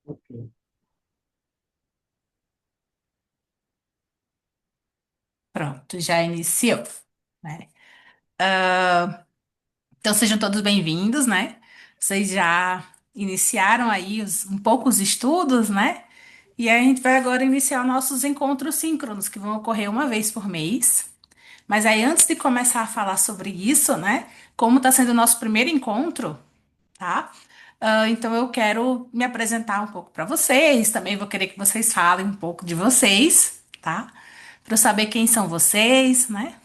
Ok. Pronto, já iniciou, né? Então sejam todos bem-vindos, né? Vocês já iniciaram aí um pouco os estudos, né? E a gente vai agora iniciar nossos encontros síncronos, que vão ocorrer uma vez por mês. Mas aí, antes de começar a falar sobre isso, né? Como está sendo o nosso primeiro encontro, tá? Então eu quero me apresentar um pouco para vocês. Também vou querer que vocês falem um pouco de vocês, tá? Para eu saber quem são vocês, né?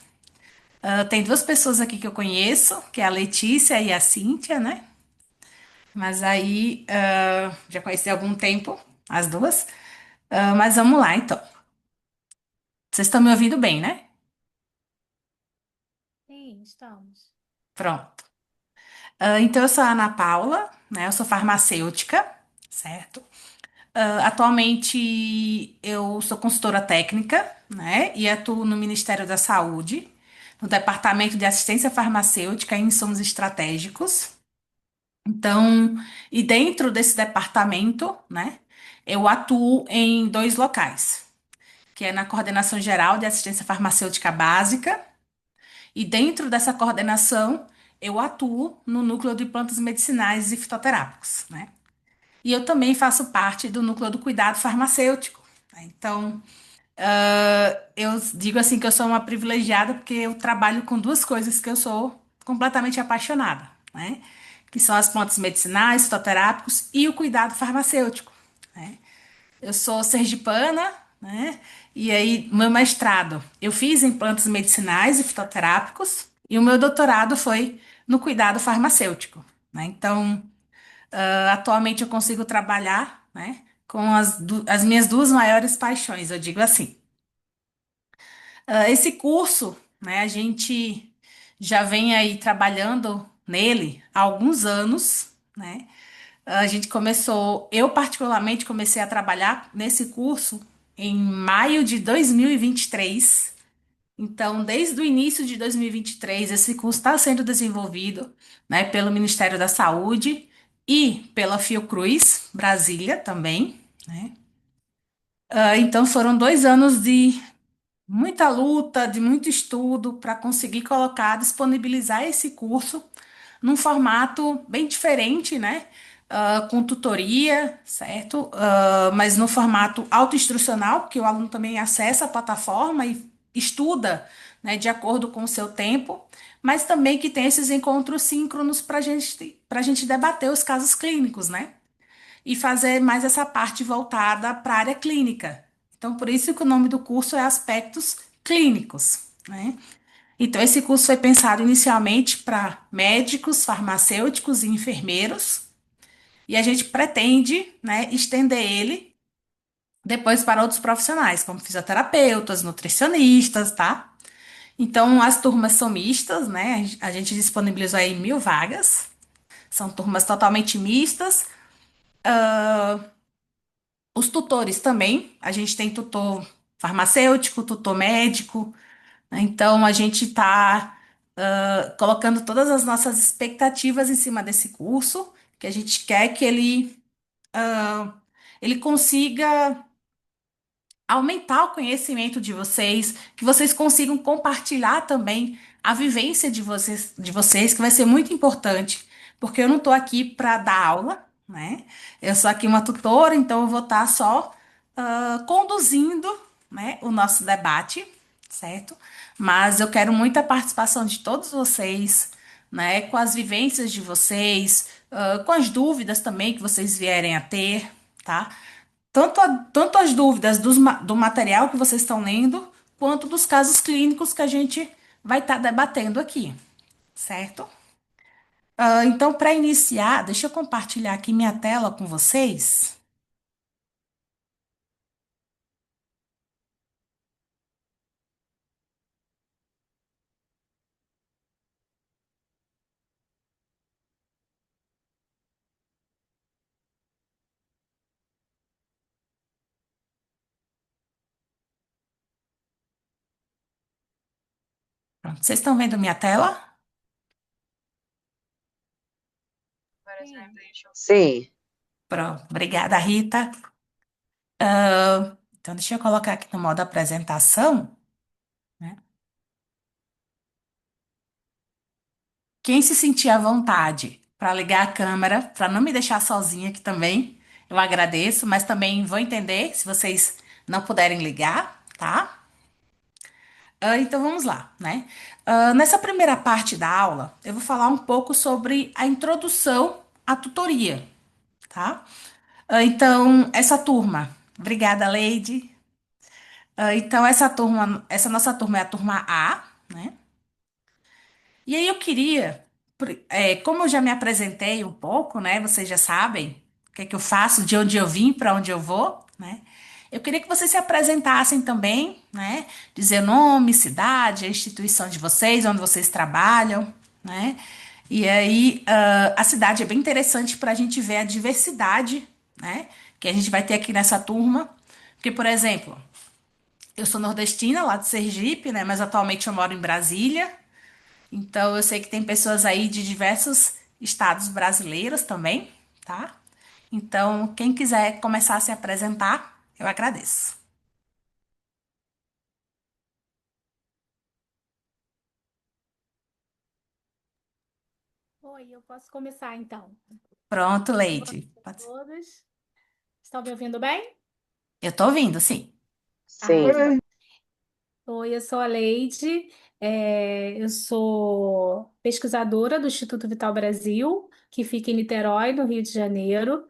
Tem duas pessoas aqui que eu conheço, que é a Letícia e a Cíntia, né? Mas aí já conheci há algum tempo, as duas. Mas vamos lá, então. Vocês estão me ouvindo bem, né? Sim, estamos. Pronto. Então eu sou a Ana Paula, né? Eu sou farmacêutica, certo? Atualmente eu sou consultora técnica, né? E atuo no Ministério da Saúde, no Departamento de Assistência Farmacêutica e Insumos Estratégicos. Então, e dentro desse departamento, né, eu atuo em dois locais, que é na Coordenação Geral de Assistência Farmacêutica Básica, e dentro dessa coordenação, eu atuo no núcleo de plantas medicinais e fitoterápicos, né? E eu também faço parte do núcleo do cuidado farmacêutico, né? Então, eu digo assim que eu sou uma privilegiada porque eu trabalho com duas coisas que eu sou completamente apaixonada, né? Que são as plantas medicinais, fitoterápicos e o cuidado farmacêutico, né? Eu sou sergipana, né? E aí, meu mestrado eu fiz em plantas medicinais e fitoterápicos e o meu doutorado foi no cuidado farmacêutico, né? Então, atualmente eu consigo trabalhar, né? Com as minhas duas maiores paixões, eu digo assim. Esse curso, né, a gente já vem aí trabalhando nele há alguns anos, né? A gente começou, eu particularmente comecei a trabalhar nesse curso em maio de 2023. Então, desde o início de 2023, esse curso está sendo desenvolvido, né, pelo Ministério da Saúde e pela Fiocruz Brasília também, né? Então, foram 2 anos de muita luta, de muito estudo para conseguir colocar, disponibilizar esse curso num formato bem diferente, né? Com tutoria, certo? Mas no formato autoinstrucional, porque o aluno também acessa a plataforma e estuda, né, de acordo com o seu tempo, mas também que tem esses encontros síncronos para gente debater os casos clínicos, né? E fazer mais essa parte voltada para a área clínica. Então, por isso que o nome do curso é Aspectos Clínicos, né? Então, esse curso foi pensado inicialmente para médicos, farmacêuticos e enfermeiros, e a gente pretende, né, estender ele depois para outros profissionais, como fisioterapeutas, nutricionistas, tá? Então, as turmas são mistas, né? A gente disponibilizou aí 1.000 vagas, são turmas totalmente mistas. Os tutores também, a gente tem tutor farmacêutico, tutor médico, né? Então, a gente está colocando todas as nossas expectativas em cima desse curso, que a gente quer que ele consiga aumentar o conhecimento de vocês, que vocês consigam compartilhar também a vivência de vocês, que vai ser muito importante, porque eu não estou aqui para dar aula, né? Eu sou aqui uma tutora, então eu vou estar só conduzindo, né, o nosso debate, certo? Mas eu quero muita participação de todos vocês, né, com as vivências de vocês, com as dúvidas também que vocês vierem a ter, tá? Tanto as dúvidas do material que vocês estão lendo, quanto dos casos clínicos que a gente vai estar debatendo aqui, certo? Então, para iniciar, deixa eu compartilhar aqui minha tela com vocês. Pronto, vocês estão vendo minha tela? Por Sim, exemplo, sim, Pronto, obrigada, Rita. Então, deixa eu colocar aqui no modo apresentação, né? Quem se sentir à vontade para ligar a câmera, para não me deixar sozinha aqui também, eu agradeço, mas também vou entender se vocês não puderem ligar, tá? Então vamos lá, né? Nessa primeira parte da aula, eu vou falar um pouco sobre a introdução à tutoria, tá? Então, essa turma, obrigada, Leide. Então, essa nossa turma é a turma A, né? E aí eu queria, como eu já me apresentei um pouco, né? Vocês já sabem o que é que eu faço, de onde eu vim, para onde eu vou, né? Eu queria que vocês se apresentassem também, né? Dizer nome, cidade, a instituição de vocês, onde vocês trabalham, né? E aí, a cidade é bem interessante para a gente ver a diversidade, né? Que a gente vai ter aqui nessa turma. Porque, por exemplo, eu sou nordestina, lá de Sergipe, né? Mas atualmente eu moro em Brasília. Então, eu sei que tem pessoas aí de diversos estados brasileiros também, tá? Então, quem quiser começar a se apresentar, eu agradeço. Oi, eu posso começar então. Pronto, Boa noite Leide. a todos. Estão me ouvindo bem? Eu tô ouvindo, sim. Ah, Sim. que bom. Oi, eu sou a Leide, eu sou pesquisadora do Instituto Vital Brasil, que fica em Niterói, no Rio de Janeiro.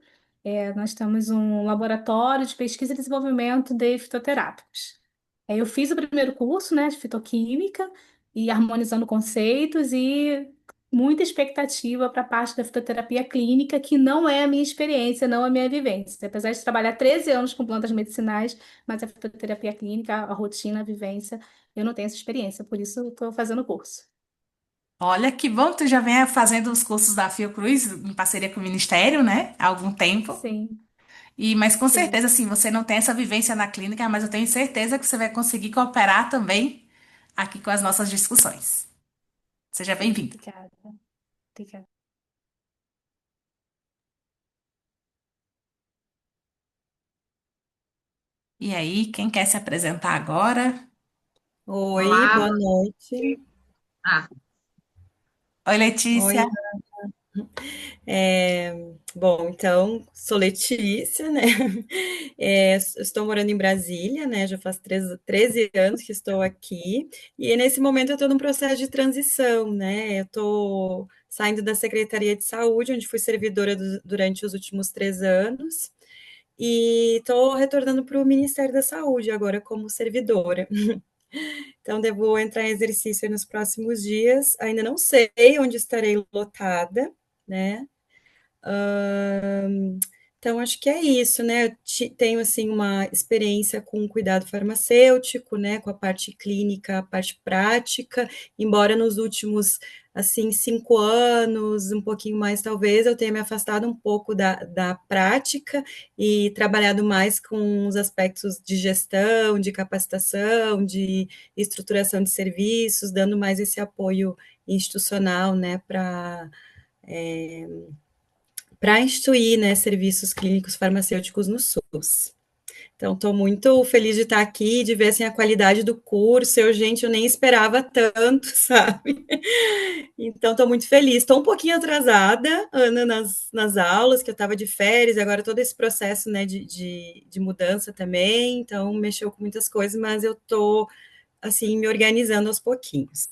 Nós temos um laboratório de pesquisa e desenvolvimento de fitoterápicos. Eu fiz o primeiro curso, né, de fitoquímica e harmonizando conceitos e muita expectativa para a parte da fitoterapia clínica, que não é a minha experiência, não a minha vivência. Apesar de trabalhar 13 anos com plantas medicinais, mas a fitoterapia clínica, a rotina, a vivência, eu não tenho essa experiência, por isso estou fazendo o curso. Olha que bom que tu já vem fazendo os cursos da Fiocruz em parceria com o Ministério, né? Há algum tempo. Sim, Mas com sim. certeza, assim, você não tem essa vivência na clínica, mas eu tenho certeza que você vai conseguir cooperar também aqui com as nossas discussões. Seja bem-vindo. Obrigada. Obrigada. E aí, quem quer se apresentar agora? Oi, Olá, boa boa noite. noite. Ah, Oi, Letícia. Oi, é, bom, então, sou Letícia, né? Estou morando em Brasília, né? Já faz 13 anos que estou aqui, e nesse momento eu estou num processo de transição, né? Eu estou saindo da Secretaria de Saúde, onde fui servidora durante os últimos 3 anos, e estou retornando para o Ministério da Saúde agora como servidora. Então, devo entrar em exercício nos próximos dias. Ainda não sei onde estarei lotada, né? Então, acho que é isso, né? Eu tenho, assim, uma experiência com cuidado farmacêutico, né? Com a parte clínica, a parte prática, embora nos últimos, assim, 5 anos, um pouquinho mais, talvez, eu tenha me afastado um pouco da prática e trabalhado mais com os aspectos de gestão, de capacitação, de estruturação de serviços, dando mais esse apoio institucional, né? Para instituir, né, serviços clínicos farmacêuticos no SUS. Então, estou muito feliz de estar aqui, de ver assim, a qualidade do curso. Gente, eu nem esperava tanto, sabe? Então, estou muito feliz. Estou um pouquinho atrasada, Ana, nas aulas, que eu estava de férias, e agora todo esse processo, né, de mudança também. Então, mexeu com muitas coisas, mas eu estou, assim, me organizando aos pouquinhos.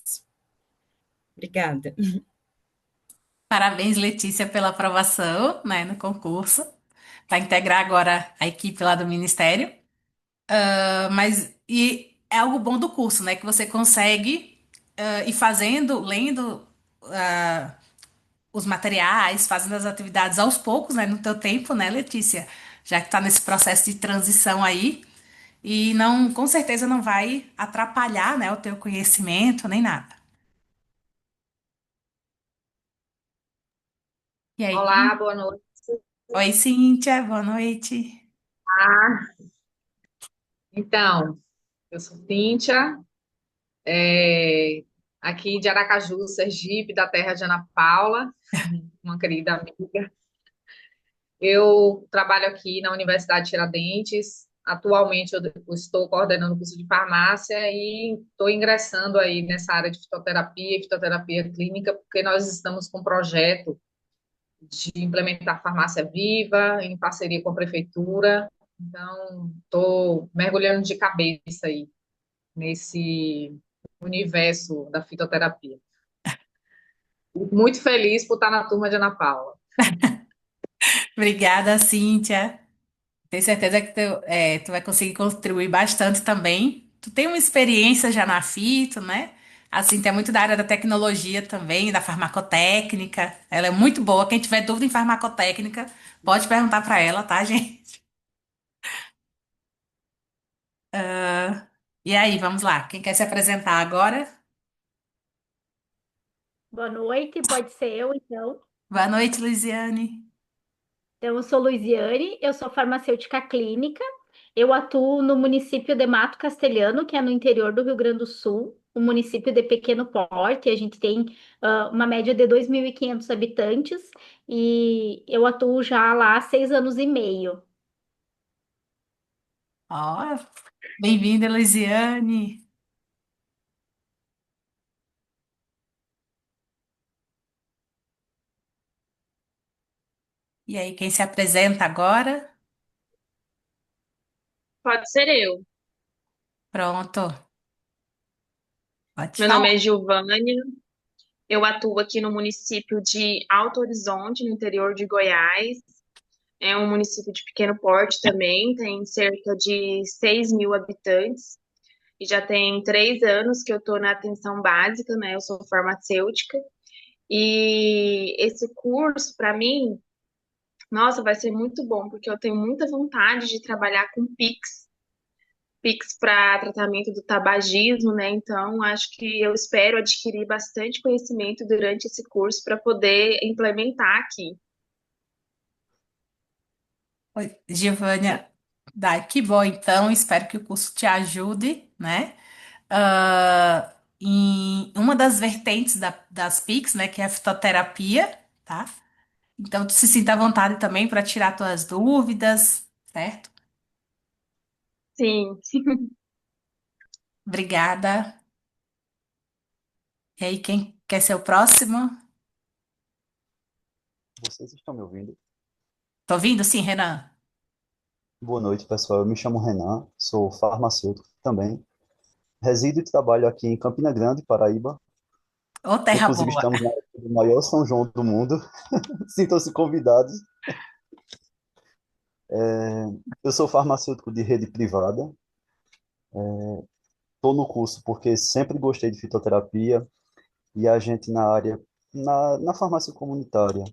Obrigada. Parabéns, Letícia, pela aprovação, né, no concurso. Para integrar agora a equipe lá do Ministério. Mas e é algo bom do curso, né? Que você consegue ir fazendo, lendo os materiais, fazendo as atividades aos poucos, né? No teu tempo, né, Letícia? Já que tá nesse processo de transição aí. E não, com certeza não vai atrapalhar, né, o teu conhecimento nem nada. E aí, olá, boa noite. oi, Cíntia, boa noite. Então, eu sou Cíntia, é, aqui de Aracaju, Sergipe, da terra de Ana Paula, uma querida amiga. Eu trabalho aqui na Universidade Tiradentes. Atualmente eu estou coordenando o curso de farmácia e estou ingressando aí nessa área de fitoterapia e fitoterapia clínica, porque nós estamos com um projeto de implementar farmácia viva em parceria com a prefeitura. Então, estou mergulhando de cabeça aí nesse universo da fitoterapia. Muito feliz por estar na turma de Ana Paula. Obrigada, Cíntia. Tenho certeza que tu vai conseguir contribuir bastante também. Tu tem uma experiência já na fito, né? A Cíntia é muito da área da tecnologia também, da farmacotécnica. Ela é muito boa. Quem tiver dúvida em farmacotécnica, pode perguntar para ela, tá, gente? E aí, vamos lá. Quem quer se apresentar agora? Boa noite, pode ser eu, então. Boa noite, Luiziane. Então, eu sou Luiziane, eu sou farmacêutica clínica. Eu atuo no município de Mato Castelhano, que é no interior do Rio Grande do Sul, um município de pequeno porte. A gente tem uma média de 2.500 habitantes e eu atuo já lá há 6 anos e meio. Ó, bem-vinda, Luiziane. E aí, quem se apresenta agora? Pode ser eu. Pronto, pode Meu falar. nome é Giovânia. Eu atuo aqui no município de Alto Horizonte, no interior de Goiás. É um município de pequeno porte também, tem cerca de 6.000 habitantes. E já tem 3 anos que eu estou na atenção básica, né? Eu sou farmacêutica. E esse curso, para mim, nossa, vai ser muito bom, porque eu tenho muita vontade de trabalhar com Pix para tratamento do tabagismo, né? Então, acho que eu espero adquirir bastante conhecimento durante esse curso para poder implementar aqui. Oi, Giovânia, que bom então, espero que o curso te ajude, né? Em uma das vertentes das PICs, né, que é a fitoterapia, tá? Então, tu se sinta à vontade também para tirar tuas dúvidas, certo? Sim, Obrigada. E aí, quem quer ser o próximo? Vocês estão me ouvindo? Tô ouvindo? Sim, Renan. Boa noite, pessoal. Eu me chamo Renan, sou farmacêutico também. Resido e trabalho aqui em Campina Grande, Paraíba. Ô, terra Inclusive, boa. estamos na época do maior São João do mundo. Sintam-se convidados. Eu sou farmacêutico de rede privada. Estou no curso porque sempre gostei de fitoterapia e a gente na área, na farmácia comunitária,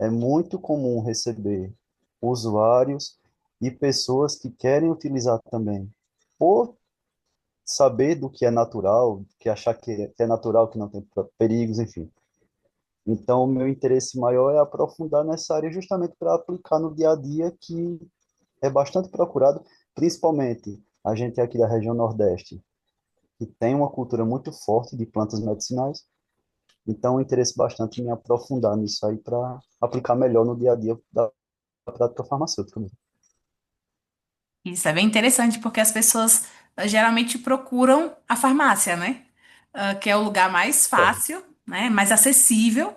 é muito comum receber usuários e pessoas que querem utilizar também, por saber do que é natural, que achar que é natural, que não tem perigos, enfim. Então, o meu interesse maior é aprofundar nessa área justamente para aplicar no dia a dia, que é bastante procurado, principalmente a gente aqui da região Nordeste, que tem uma cultura muito forte de plantas medicinais. Então, o interesse bastante em me aprofundar nisso aí para aplicar melhor no dia a dia da prática farmacêutica mesmo. Isso é bem interessante porque as pessoas geralmente procuram a farmácia, né? Que é o lugar mais É, fácil, né? Mais acessível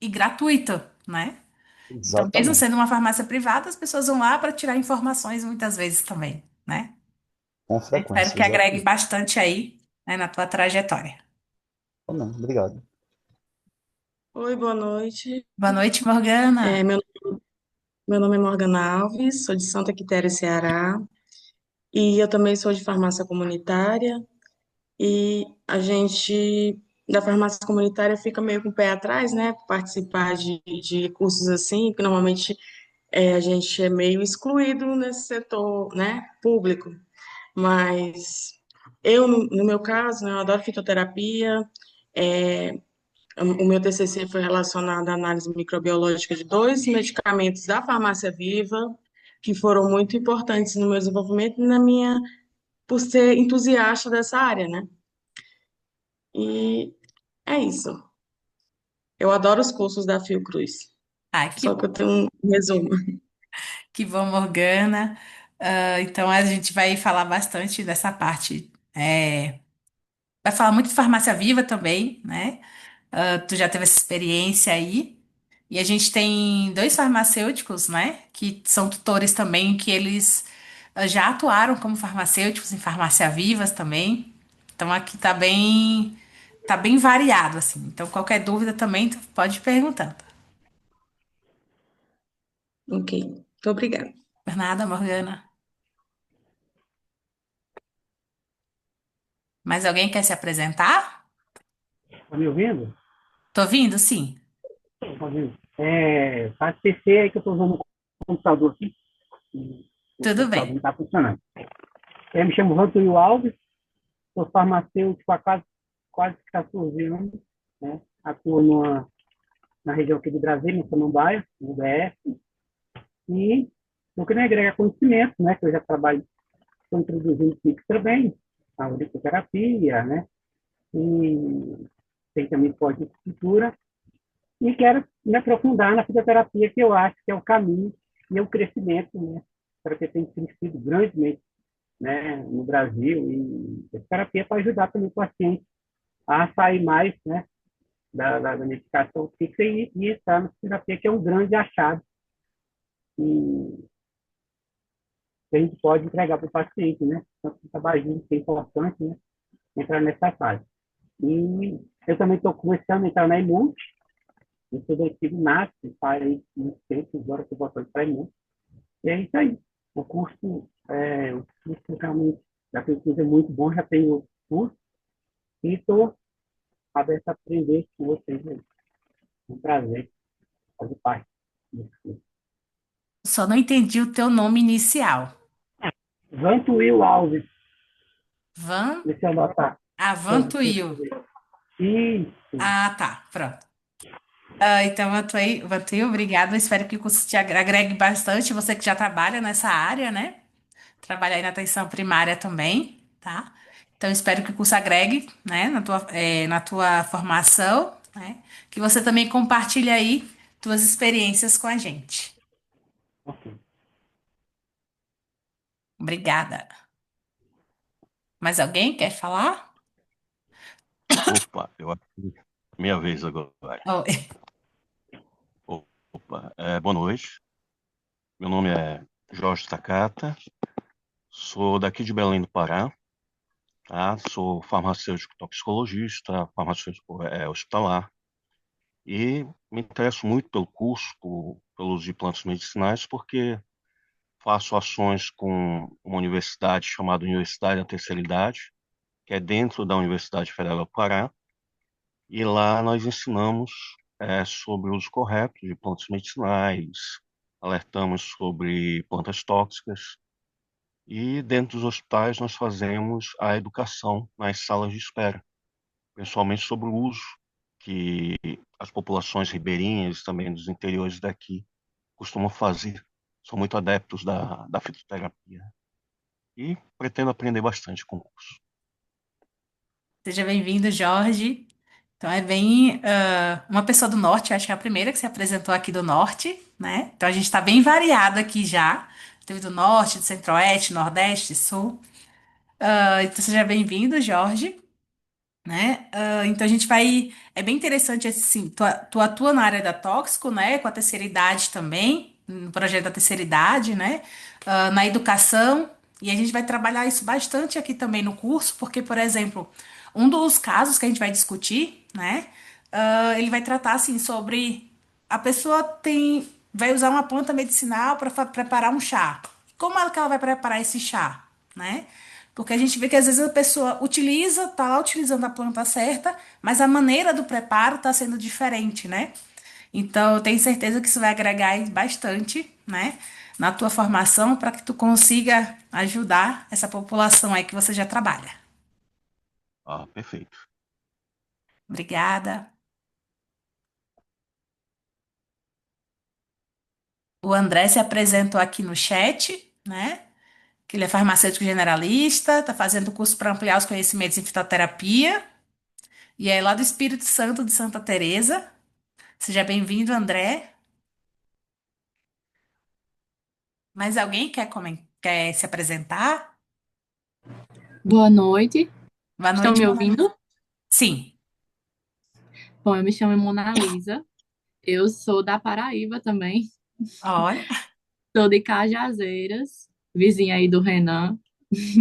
e gratuito, né? Então, mesmo exatamente, sendo uma farmácia privada, as pessoas vão lá para tirar informações muitas vezes também, né? com Eu espero frequência, que agregue exatamente. bastante aí, né, na tua trajetória. Não, obrigado. Oi, boa noite. Boa noite, Morgana. Meu nome é Morgana Alves, sou de Santa Quitéria, Ceará, e eu também sou de farmácia comunitária. E a gente da farmácia comunitária fica meio com o pé atrás, né, por participar de cursos assim, porque normalmente a gente é meio excluído nesse setor, né, público. Mas eu, no meu caso, né, eu adoro fitoterapia. é, O meu TCC foi relacionado à análise microbiológica de dois medicamentos da farmácia viva, que foram muito importantes no meu desenvolvimento e por ser entusiasta dessa área, né? E é isso. Eu adoro os cursos da Fiocruz. Ah, Só que eu tenho um resumo. que bom, Morgana. Então a gente vai falar bastante dessa parte. Vai falar muito de farmácia viva também, né? Tu já teve essa experiência aí. E a gente tem dois farmacêuticos, né? Que são tutores também, que eles já atuaram como farmacêuticos em farmácia vivas também. Então aqui tá bem variado, assim. Então qualquer dúvida também tu pode ir perguntando. Ok, muito obrigada. Por nada, Morgana. Mais alguém quer se apresentar? Tá me ouvindo? Tô ouvindo? Sim. Tá ouvindo? Faz PC aí que eu estou usando o computador aqui. E o Tudo computador não bem. está funcionando. Eu me chamo Vantuil Alves, sou farmacêutico há quase 14 anos, né? Atuo na região aqui de Brasília, em Samambaia, no BF, e eu queria agregar conhecimento, né? Que eu já trabalho, estou introduzindo TICs também, a auriculoterapia, né? E tem também pós-estrutura. E quero me aprofundar na fisioterapia, que eu acho que é o caminho e é o crescimento, né, para que tem crescido grandemente, né, no Brasil. E a fisioterapia para ajudar também o paciente a sair mais, né, da medicação fixa e entrar na fisioterapia, que é um grande achado e que a gente pode entregar para o paciente, né? Então, o tabagismo é importante, né, entrar nessa fase. E eu também estou começando a entrar na Imunt. Eu sou do antigo NASP, parei muito tempo, agora estou voltando para Imunt. E é isso aí. O curso realmente da pesquisa é muito bom, já tenho o curso e estou aberto a aprender com vocês aí. É um prazer fazer parte desse curso. Só não entendi o teu nome inicial. Vantuil Alves, Van deixa eu anotar. Avantuil. Isso. Ah, tá. Pronto. Então, Vantuil, obrigada. Eu espero que o curso te agregue bastante. Você que já trabalha nessa área, né? Trabalha aí na atenção primária também, tá? Então, espero que o curso agregue, né, na tua formação, né? Que você também compartilhe aí tuas experiências com a gente. Ok. Obrigada. Mais alguém quer falar? Opa, eu acho que é minha vez agora. Oh, Opa, boa noite. Meu nome é Jorge Takata, sou daqui de Belém do Pará, tá? Sou farmacêutico toxicologista, farmacêutico hospitalar e me interesso muito pelo curso, pelos de plantas medicinais, porque faço ações com uma universidade chamada Universidade da Terceira Idade, que é dentro da Universidade Federal do Pará. E lá nós ensinamos sobre o uso correto de plantas medicinais, alertamos sobre plantas tóxicas e dentro dos hospitais nós fazemos a educação nas salas de espera, principalmente sobre o uso que as populações ribeirinhas também dos interiores daqui costumam fazer. São muito adeptos da fitoterapia e pretendo aprender bastante com o curso. seja bem-vindo, Jorge. Então, é bem uma pessoa do norte, eu acho que é a primeira que se apresentou aqui do norte, né? Então, a gente está bem variado aqui já. Teve do norte, do centro-oeste, nordeste, sul. Então, seja bem-vindo, Jorge, né? Então, a gente vai. É bem interessante, assim, tu atua na área da tóxico, né? Com a terceira idade também, no projeto da terceira idade, né? Na educação. E a gente vai trabalhar isso bastante aqui também no curso, porque, por exemplo, um dos casos que a gente vai discutir, né? Ele vai tratar, assim, sobre a pessoa vai usar uma planta medicinal para preparar um chá. Como é que ela vai preparar esse chá, né? Porque a gente vê que às vezes a pessoa tá lá utilizando a planta certa, mas a maneira do preparo tá sendo diferente, né? Então, eu tenho certeza que isso vai agregar aí bastante, né, na tua formação para que tu consiga ajudar essa população aí que você já trabalha. Ah, perfeito. Obrigada. O André se apresentou aqui no chat, né? Que ele é farmacêutico generalista, está fazendo curso para ampliar os conhecimentos em fitoterapia, e é lá do Espírito Santo de Santa Teresa. Seja bem-vindo, André. Mais alguém quer se apresentar? Boa noite. Boa Estão noite, me Mona Lisa. ouvindo? Sim. Bom, eu me chamo Mona Lisa. Eu sou da Paraíba também. Olha, Sou de Cajazeiras, vizinha aí do Renan.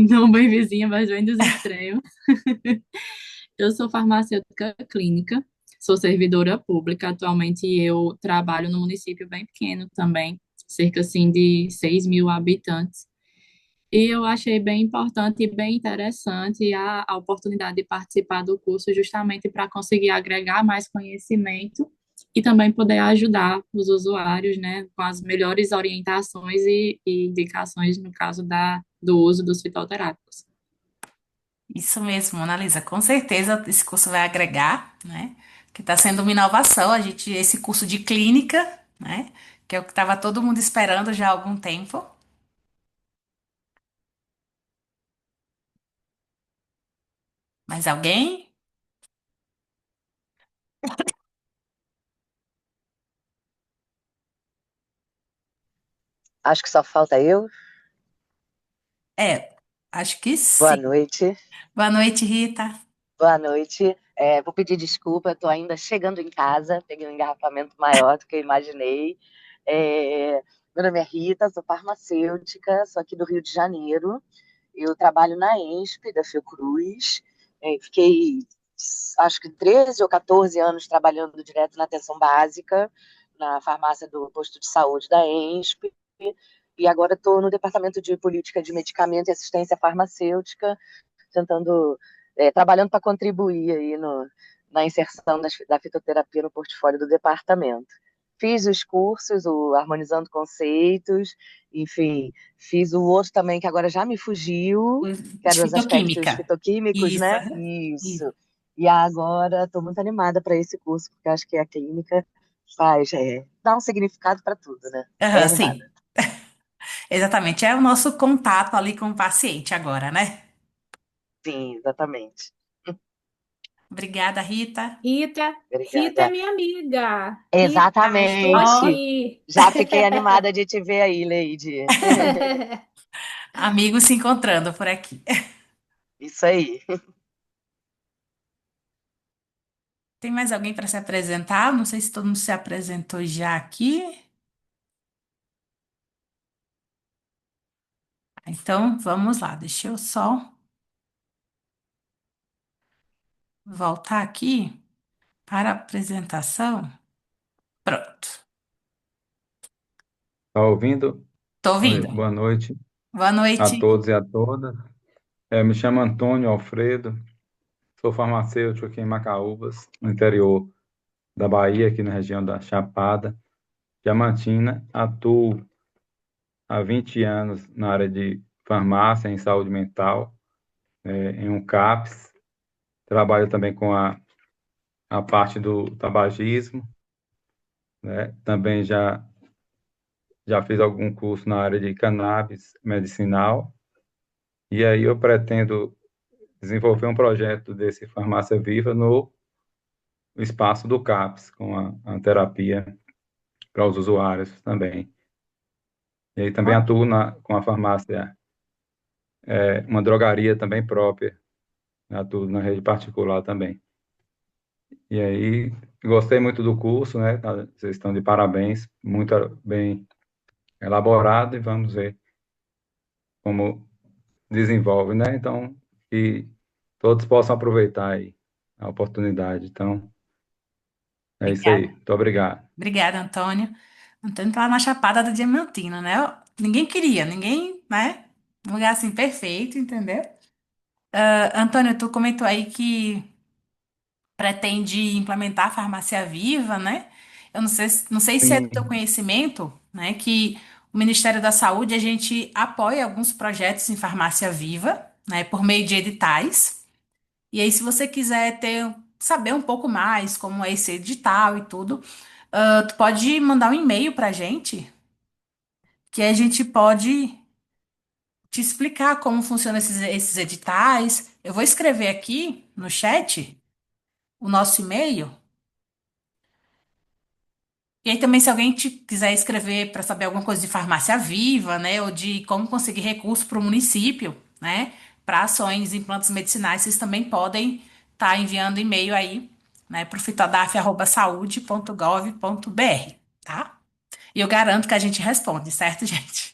Não bem vizinha, mas bem dos extremos. Eu sou farmacêutica clínica, sou servidora pública. Atualmente eu trabalho no município bem pequeno também, cerca assim de 6.000 habitantes. E eu achei bem importante e bem interessante a oportunidade de participar do curso, justamente para conseguir agregar mais conhecimento e também poder ajudar os usuários, né, com as melhores orientações e indicações no caso do uso dos fitoterápicos. isso mesmo, Mona Lisa. Com certeza esse curso vai agregar, né? Que está sendo uma inovação, esse curso de clínica, né? Que é o que estava todo mundo esperando já há algum tempo. Mais alguém? Acho que só falta eu. É, acho que Boa sim. noite. Boa noite, Rita. Boa noite. Vou pedir desculpa, estou ainda chegando em casa, peguei um engarrafamento maior do que eu imaginei. Meu nome é Rita, sou farmacêutica, sou aqui do Rio de Janeiro. Eu trabalho na ENSP, da Fiocruz. Fiquei, acho que 13 ou 14 anos trabalhando direto na atenção básica, na farmácia do posto de saúde da ENSP. E agora estou no departamento de política de medicamento e assistência farmacêutica, tentando, trabalhando para contribuir aí na inserção da fitoterapia no portfólio do departamento. Fiz os cursos, o Harmonizando Conceitos, enfim, fiz o outro também que agora já me fugiu, que De era os aspectos fitoquímica. fitoquímicos, Isso, né? aham. Isso. Isso. E agora estou muito animada para esse curso, porque acho que a clínica faz, dá um significado para tudo, né? Bem Aham, animada. sim. Exatamente. É o nosso contato ali com o paciente agora, né? Sim, exatamente. Obrigada, Rita. Rita, Rita é Obrigada. minha amiga. Rita, estou Exatamente. Ó, aqui. Já fiquei animada de te ver aí, Leide. amigos se encontrando por aqui. Isso aí. Tem mais alguém para se apresentar? Não sei se todo mundo se apresentou já aqui. Então, vamos lá. Deixa eu só voltar aqui para a apresentação. Pronto. Tá ouvindo? Tô Oi, ouvindo. boa noite Boa a noite. todos e a todas. Me chamo Antônio Alfredo, sou farmacêutico aqui em Macaúbas, no interior da Bahia, aqui na região da Chapada Diamantina. Atuo há 20 anos na área de farmácia em saúde mental, em um CAPS. Trabalho também com a parte do tabagismo, né? Também já fiz algum curso na área de cannabis medicinal. E aí eu pretendo desenvolver um projeto desse Farmácia Viva no espaço do CAPS, com a terapia para os usuários também. E aí também atuo com a farmácia, uma drogaria também própria, atuo na rede particular também. E aí, gostei muito do curso, né? Vocês estão de parabéns, muito bem elaborado, e vamos ver como desenvolve, né? Então, que todos possam aproveitar aí a oportunidade. Então, é isso aí. Obrigada. Muito obrigado. Obrigada, Antônio. Antônio tá lá na Chapada da Diamantina, né? Ninguém queria, ninguém, né? Um lugar assim perfeito, entendeu? Antônio, tu comentou aí que pretende implementar a farmácia viva, né? Eu não sei se é do teu Sim, conhecimento, né, que o Ministério da Saúde a gente apoia alguns projetos em farmácia viva, né, por meio de editais. E aí, se você quiser saber um pouco mais como é esse edital e tudo, tu pode mandar um e-mail para a gente, que a gente pode te explicar como funcionam esses editais. Eu vou escrever aqui no chat o nosso e-mail. E aí também, se alguém quiser escrever para saber alguma coisa de farmácia viva, né, ou de como conseguir recurso para o município, né, para ações em plantas medicinais, vocês também podem estar enviando e-mail aí, né, para o fitodaf@saude.gov.br, tá? E eu garanto que a gente responde, certo, gente?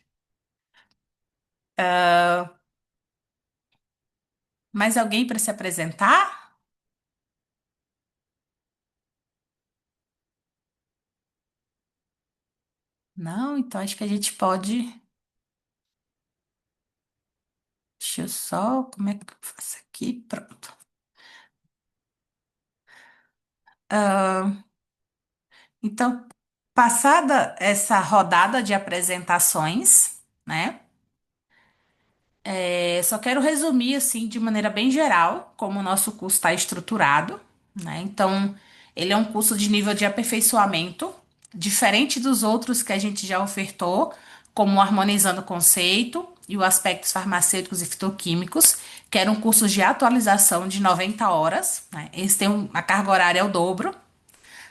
Mais alguém para se apresentar? Não? Então acho que a gente pode. Deixa eu só. Como é que eu faço aqui? Pronto. Ah, então, passada essa rodada de apresentações, né? Só quero resumir, assim, de maneira bem geral, como o nosso curso está estruturado, né? Então, ele é um curso de nível de aperfeiçoamento, diferente dos outros que a gente já ofertou, como o Harmonizando o Conceito e o Aspectos Farmacêuticos e Fitoquímicos, que eram cursos de atualização de 90 horas, né? Eles têm a carga horária é o dobro.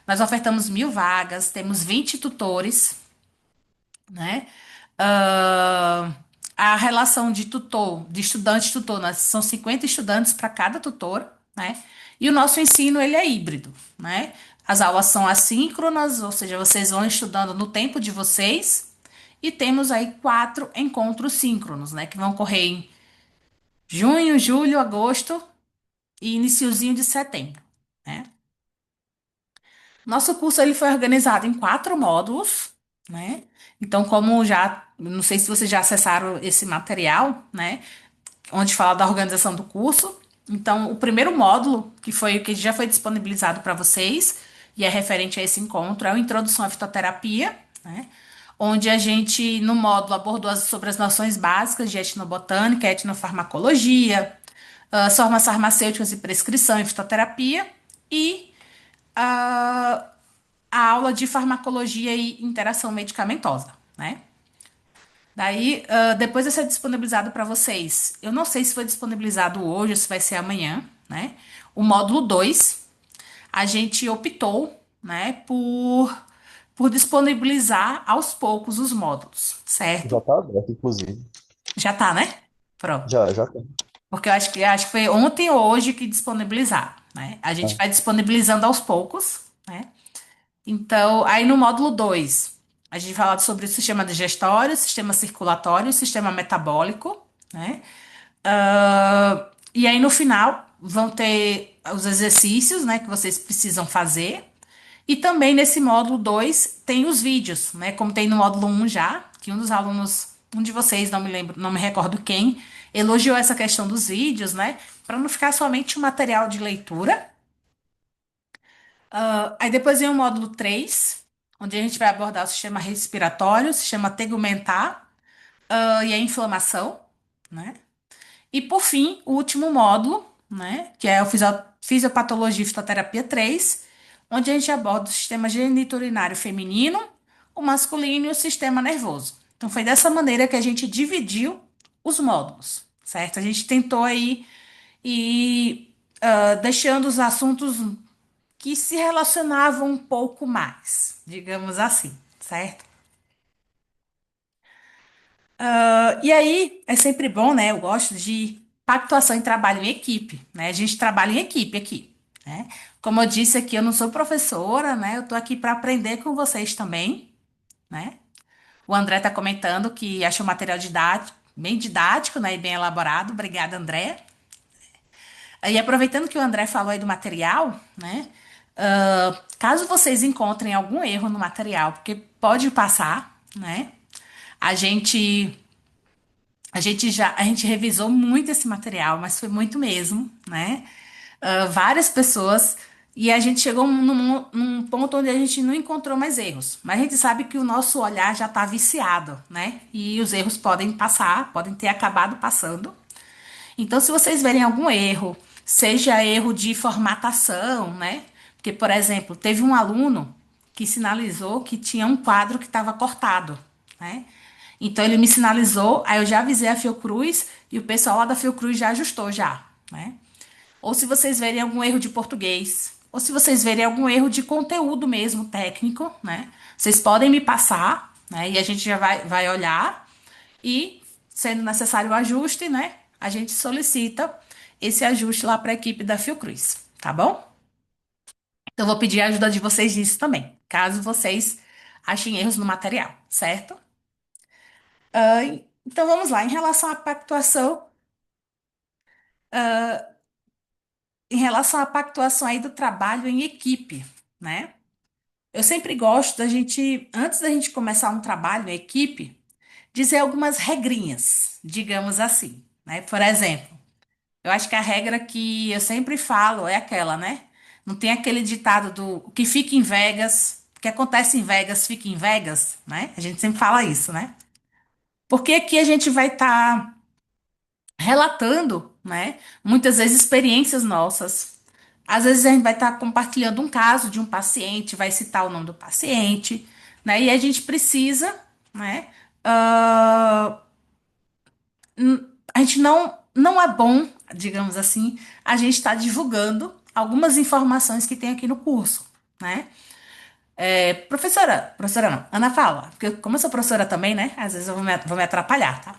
Nós ofertamos 1.000 vagas, temos 20 tutores, né? Ah, a relação de tutor, de estudante-tutor, nós são 50 estudantes para cada tutor, né? E o nosso ensino, ele é híbrido, né? As aulas são assíncronas, ou seja, vocês vão estudando no tempo de vocês, e temos aí 4 encontros síncronos, né? Que vão ocorrer em junho, julho, agosto e iniciozinho de setembro, né? Nosso curso ele foi organizado em 4 módulos, né? Então, como já, não sei se vocês já acessaram esse material, né? Onde fala da organização do curso. Então, o primeiro módulo, que foi o que já foi disponibilizado para vocês, e é referente a esse encontro, é o Introdução à Fitoterapia, né? Onde a gente, no módulo, abordou sobre as noções básicas de etnobotânica, etnofarmacologia, as formas farmacêuticas e prescrição em fitoterapia, e a a aula de farmacologia e interação medicamentosa, né? Daí, depois vai ser disponibilizado para vocês. Eu não sei se foi disponibilizado hoje ou se vai ser amanhã, né? O módulo 2 a gente optou, né, por disponibilizar aos poucos os módulos, Já certo? está aberto, inclusive. Já tá, né? Pronto. Já tem. Porque eu acho que foi ontem ou hoje que disponibilizaram, né? A gente É. vai disponibilizando aos poucos, né? Então, aí no módulo 2 a gente fala sobre o sistema digestório, sistema circulatório, sistema metabólico, né? E aí no final vão ter os exercícios, né, que vocês precisam fazer. E também nesse módulo 2 tem os vídeos, né? Como tem no módulo um já, que um dos alunos, um de vocês, não me lembro, não me recordo quem, elogiou essa questão dos vídeos, né? Para não ficar somente um material de leitura. Aí depois vem o módulo 3 onde a gente vai abordar o sistema respiratório, o sistema tegumentar, e a inflamação, né? E por fim, o último módulo, né? Que é o Fisiopatologia e Fitoterapia 3 onde a gente aborda o sistema geniturinário feminino, o masculino e o sistema nervoso. Então foi dessa maneira que a gente dividiu os módulos, certo? A gente tentou aí ir deixando os assuntos que se relacionavam um pouco mais, digamos assim, certo? E aí é sempre bom, né? Eu gosto de pactuação e trabalho em equipe, né? A gente trabalha em equipe aqui, né? Como eu disse aqui, eu não sou professora, né? Eu tô aqui para aprender com vocês também, né? O André tá comentando que achou o material didático, bem didático, né? E bem elaborado. Obrigada, André. E aproveitando que o André falou aí do material, né? Caso vocês encontrem algum erro no material, porque pode passar, né? A gente a gente revisou muito esse material, mas foi muito mesmo, né? Várias pessoas e a gente chegou num ponto onde a gente não encontrou mais erros. Mas a gente sabe que o nosso olhar já está viciado, né? E os erros podem passar, podem ter acabado passando. Então, se vocês verem algum erro, seja erro de formatação, né? Porque, por exemplo, teve um aluno que sinalizou que tinha um quadro que estava cortado, né? Então ele me sinalizou, aí eu já avisei a Fiocruz e o pessoal lá da Fiocruz já ajustou já, né? Ou se vocês verem algum erro de português, ou se vocês verem algum erro de conteúdo mesmo técnico, né? Vocês podem me passar, né? E a gente já vai olhar e, sendo necessário o ajuste, né? A gente solicita esse ajuste lá para a equipe da Fiocruz, tá bom? Então, eu vou pedir a ajuda de vocês nisso também, caso vocês achem erros no material, certo? Então, vamos lá. Em relação à pactuação aí do trabalho em equipe, né? Eu sempre gosto da gente, antes da gente começar um trabalho em equipe, dizer algumas regrinhas, digamos assim, né? Por exemplo, eu acho que a regra que eu sempre falo é aquela, né? Não tem aquele ditado do o que fica em Vegas, o que acontece em Vegas fica em Vegas, né? A gente sempre fala isso, né? Porque aqui a gente vai estar relatando, né? Muitas vezes experiências nossas. Às vezes a gente vai estar compartilhando um caso de um paciente, vai citar o nome do paciente, né? E a gente precisa, né? ah, a gente não é bom, digamos assim, a gente estar divulgando algumas informações que tem aqui no curso, né? Professora não, Ana Paula, porque como eu sou professora também, né? Às vezes eu vou me atrapalhar, tá?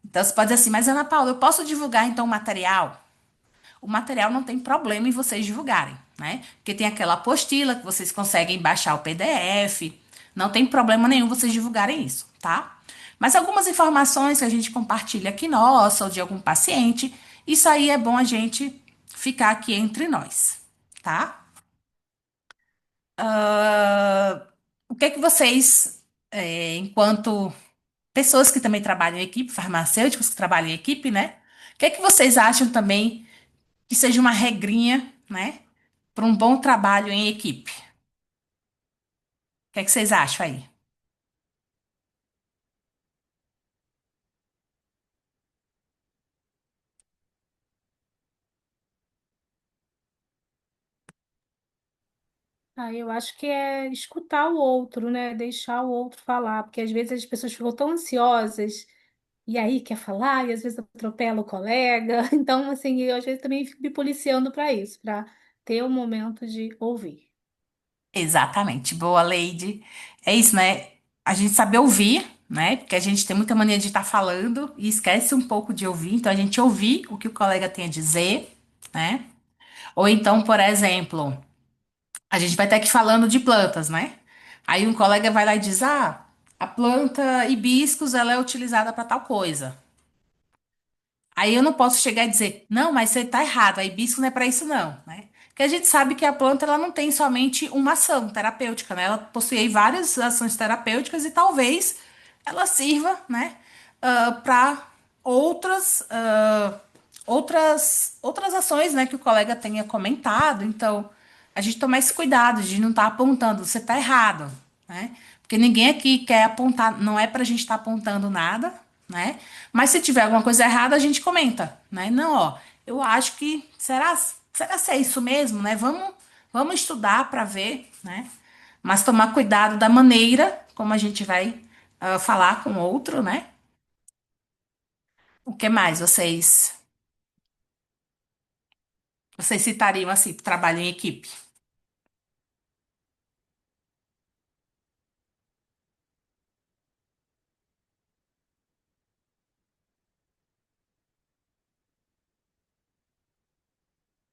Então você pode dizer assim, mas Ana Paula, eu posso divulgar então o material? O material não tem problema em vocês divulgarem, né? Porque tem aquela apostila que vocês conseguem baixar o PDF, não tem problema nenhum vocês divulgarem isso, tá? Mas algumas informações que a gente compartilha aqui nossa ou de algum paciente, isso aí é bom a gente ficar aqui entre nós, tá? O que é que vocês, enquanto pessoas que também trabalham em equipe, farmacêuticos que trabalham em equipe, né? O que é que vocês acham também que seja uma regrinha, né, para um bom trabalho em equipe? O que é que vocês acham aí? Eu acho que é escutar o outro, né? Deixar o outro falar, porque às vezes as pessoas ficam tão ansiosas e aí quer falar e às vezes atropela o colega. Então, assim, eu às vezes também fico me policiando para isso, para ter o momento de ouvir. Exatamente, boa, Lady. É isso, né? A gente saber ouvir, né? Porque a gente tem muita mania de estar falando e esquece um pouco de ouvir. Então, a gente ouvir o que o colega tem a dizer, né? Ou então, por exemplo, a gente vai estar aqui falando de plantas, né? Aí um colega vai lá e diz: Ah, a planta hibiscus ela é utilizada para tal coisa. Aí eu não posso chegar e dizer, não, mas você está errado, a hibisco não é para isso não, né? Porque a gente sabe que a planta ela não tem somente uma ação terapêutica, né? Ela possui várias ações terapêuticas e talvez ela sirva, né, para outras, outras ações, né, que o colega tenha comentado. Então, a gente tomar esse cuidado de não estar apontando, você está errado, né? Porque ninguém aqui quer apontar, não é para a gente estar apontando nada, né? Mas se tiver alguma coisa errada, a gente comenta, né? Não, ó, eu acho que será se é isso mesmo, né? Vamos estudar para ver, né? Mas tomar cuidado da maneira como a gente vai falar com o outro, né? O que mais vocês citariam assim, trabalho em equipe?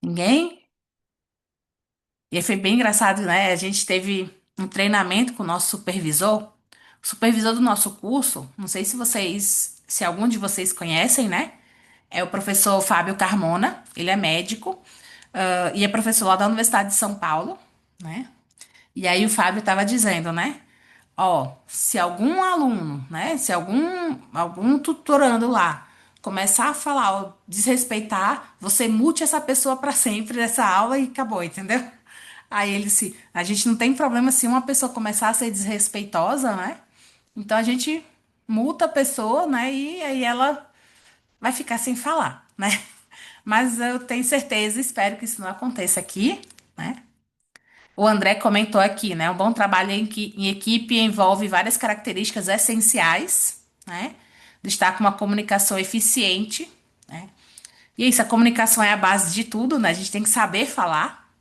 Ninguém? E aí foi bem engraçado, né? A gente teve um treinamento com o nosso supervisor. O supervisor do nosso curso, não sei se algum de vocês conhecem, né? É o professor Fábio Carmona, ele é médico, e é professor lá da Universidade de São Paulo, né? E aí o Fábio estava dizendo, né? Ó, se algum aluno, né? Se algum tutorando lá começar a falar ou desrespeitar, você mute essa pessoa para sempre dessa aula e acabou, entendeu? Aí ele disse, a gente não tem problema se uma pessoa começar a ser desrespeitosa, né? Então a gente multa a pessoa, né? E aí ela vai ficar sem falar, né? Mas eu tenho certeza, espero que isso não aconteça aqui, né? O André comentou aqui, né? Um bom trabalho em equipe envolve várias características essenciais, né? Destaca uma comunicação eficiente, né? E é isso, a comunicação é a base de tudo, né? A gente tem que saber falar,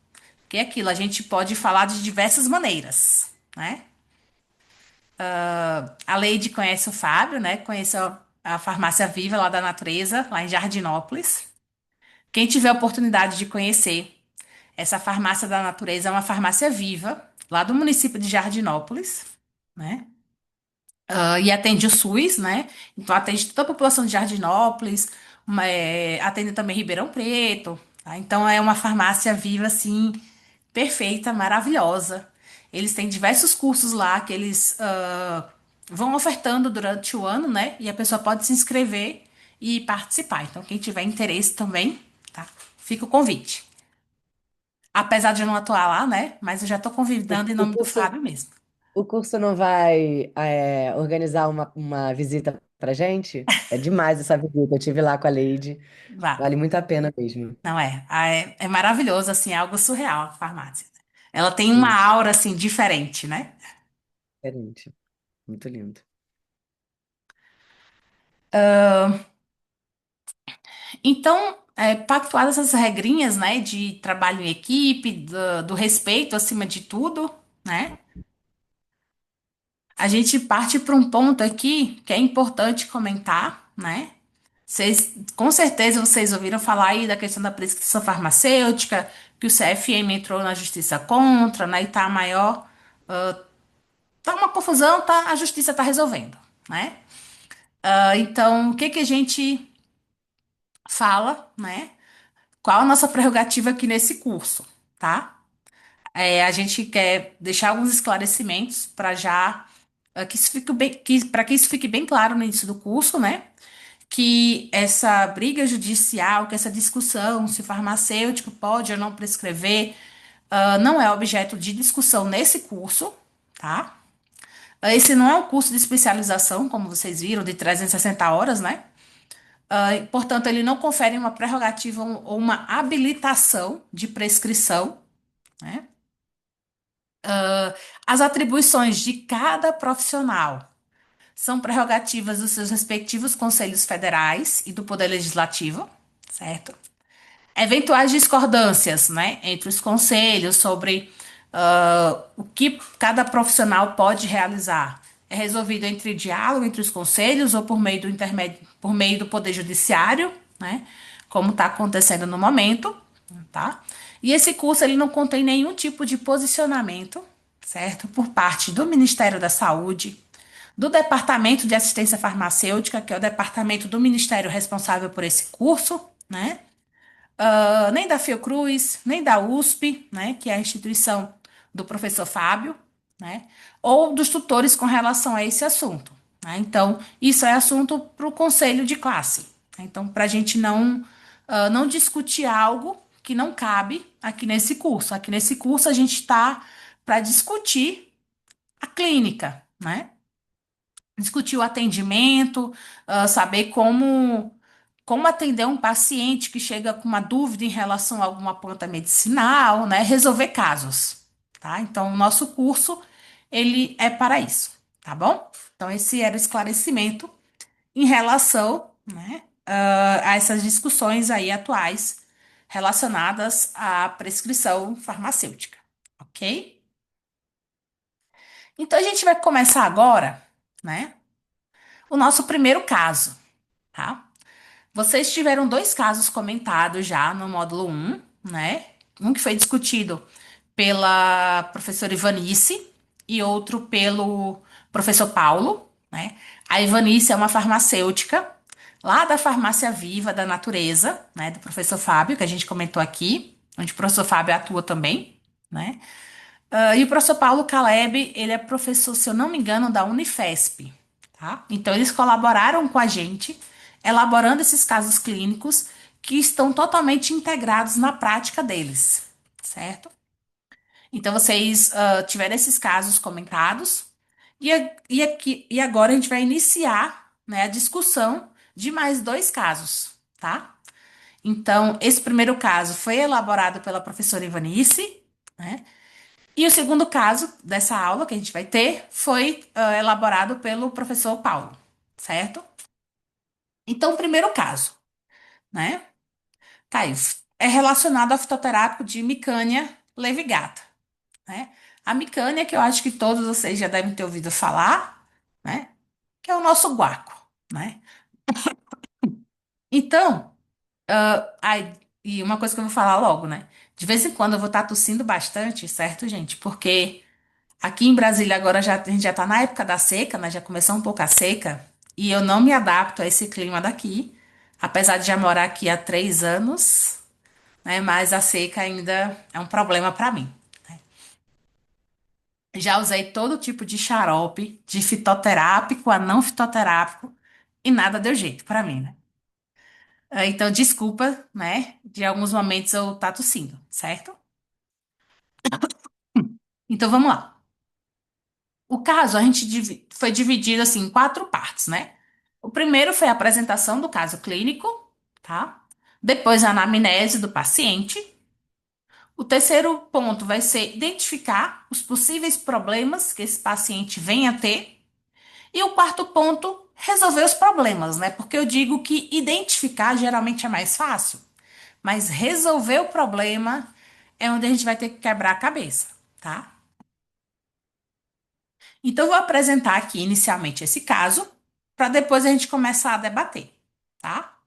porque é aquilo, a gente pode falar de diversas maneiras, né? A Leide conhece o Fábio, né? Conhece a Farmácia Viva lá da Natureza, lá em Jardinópolis. Quem tiver a oportunidade de conhecer essa Farmácia da Natureza, é uma farmácia viva, lá do município de Jardinópolis, né? E atende o SUS, né? Então atende toda a população de Jardinópolis, atende também Ribeirão Preto, tá? Então é uma farmácia viva, assim, perfeita, maravilhosa. Eles têm diversos cursos lá que eles vão ofertando durante o ano, né? E a pessoa pode se inscrever e participar. Então, quem tiver interesse também, tá? Fica o convite. Apesar de eu não atuar lá, né? Mas eu já tô O, convidando em o nome do curso, Fábio mesmo. o curso não vai organizar uma visita pra gente? É demais essa visita. Eu tive lá com a Leide. Vá. Vale muito a pena mesmo. Não é? É maravilhoso, assim, é algo surreal a farmácia. Ela tem uma Sim, aura, assim, diferente, né? diferente. Muito lindo. Então, pactuadas essas regrinhas, né, de trabalho em equipe, do respeito acima de tudo, né? A gente parte para um ponto aqui que é importante comentar, né? Com certeza vocês ouviram falar aí da questão da prescrição farmacêutica, que o CFM entrou na justiça contra, né? E tá maior, tá uma confusão, tá, a justiça tá resolvendo, né? Então, o que que a gente fala, né? Qual a nossa prerrogativa aqui nesse curso, tá? A gente quer deixar alguns esclarecimentos para já que isso fique bem, para que isso fique bem claro no início do curso, né? Que essa briga judicial, que essa discussão se o farmacêutico pode ou não prescrever, não é objeto de discussão nesse curso, tá? Esse não é um curso de especialização, como vocês viram, de 360 horas, né? Portanto, ele não confere uma prerrogativa ou uma habilitação de prescrição, né? As atribuições de cada profissional são prerrogativas dos seus respectivos conselhos federais e do Poder Legislativo, certo? Eventuais discordâncias, né, entre os conselhos sobre o que cada profissional pode realizar é resolvido entre diálogo entre os conselhos ou por meio do intermédio, por meio do Poder Judiciário, né, como está acontecendo no momento, tá? E esse curso ele não contém nenhum tipo de posicionamento, certo? Por parte do Ministério da Saúde, do Departamento de Assistência Farmacêutica, que é o departamento do Ministério responsável por esse curso, né? Nem da Fiocruz, nem da USP, né, que é a instituição do professor Fábio, né, ou dos tutores com relação a esse assunto, né? Então, isso é assunto para o conselho de classe, né? Então, para a gente não discutir algo que não cabe aqui nesse curso. Aqui nesse curso, a gente está para discutir a clínica, né? Discutir o atendimento, saber como atender um paciente que chega com uma dúvida em relação a alguma planta medicinal, né? Resolver casos, tá? Então, o nosso curso, ele é para isso, tá bom? Então, esse era o esclarecimento em relação, né, a essas discussões aí atuais relacionadas à prescrição farmacêutica, ok? Então, a gente vai começar agora, né, o nosso primeiro caso, tá? Vocês tiveram dois casos comentados já no módulo um, né? Um que foi discutido pela professora Ivanice e outro pelo professor Paulo, né? A Ivanice é uma farmacêutica lá da Farmácia Viva da Natureza, né? Do professor Fábio, que a gente comentou aqui, onde o professor Fábio atua também, né? E o professor Paulo Caleb, ele é professor, se eu não me engano, da Unifesp, tá? Então, eles colaboraram com a gente, elaborando esses casos clínicos que estão totalmente integrados na prática deles, certo? Então, vocês tiveram esses casos comentados, e agora a gente vai iniciar, né, a discussão de mais dois casos, tá? Então, esse primeiro caso foi elaborado pela professora Ivanice, né? E o segundo caso dessa aula que a gente vai ter foi elaborado pelo professor Paulo, certo? Então, o primeiro caso, né? Tá aí, é relacionado ao fitoterápico de Micânia levigata, né? A micânia, que eu acho que todos vocês já devem ter ouvido falar, né? Que é o nosso guaco, né? Então, ai, e uma coisa que eu vou falar logo, né? De vez em quando eu vou estar tossindo bastante, certo, gente? Porque aqui em Brasília agora a gente já tá na época da seca, né? Já começou um pouco a seca. E eu não me adapto a esse clima daqui. Apesar de já morar aqui há 3 anos, né? Mas a seca ainda é um problema para mim. Já usei todo tipo de xarope, de fitoterápico a não fitoterápico, e nada deu jeito para mim, né? Então, desculpa, né? De alguns momentos eu tá tossindo, certo? Então, vamos lá. O caso, a gente foi dividido assim em 4 partes, né? O primeiro foi a apresentação do caso clínico, tá? Depois, a anamnese do paciente. O terceiro ponto vai ser identificar os possíveis problemas que esse paciente venha a ter. E o quarto ponto, resolver os problemas, né? Porque eu digo que identificar geralmente é mais fácil, mas resolver o problema é onde a gente vai ter que quebrar a cabeça, tá? Então, eu vou apresentar aqui inicialmente esse caso, para depois a gente começar a debater, tá?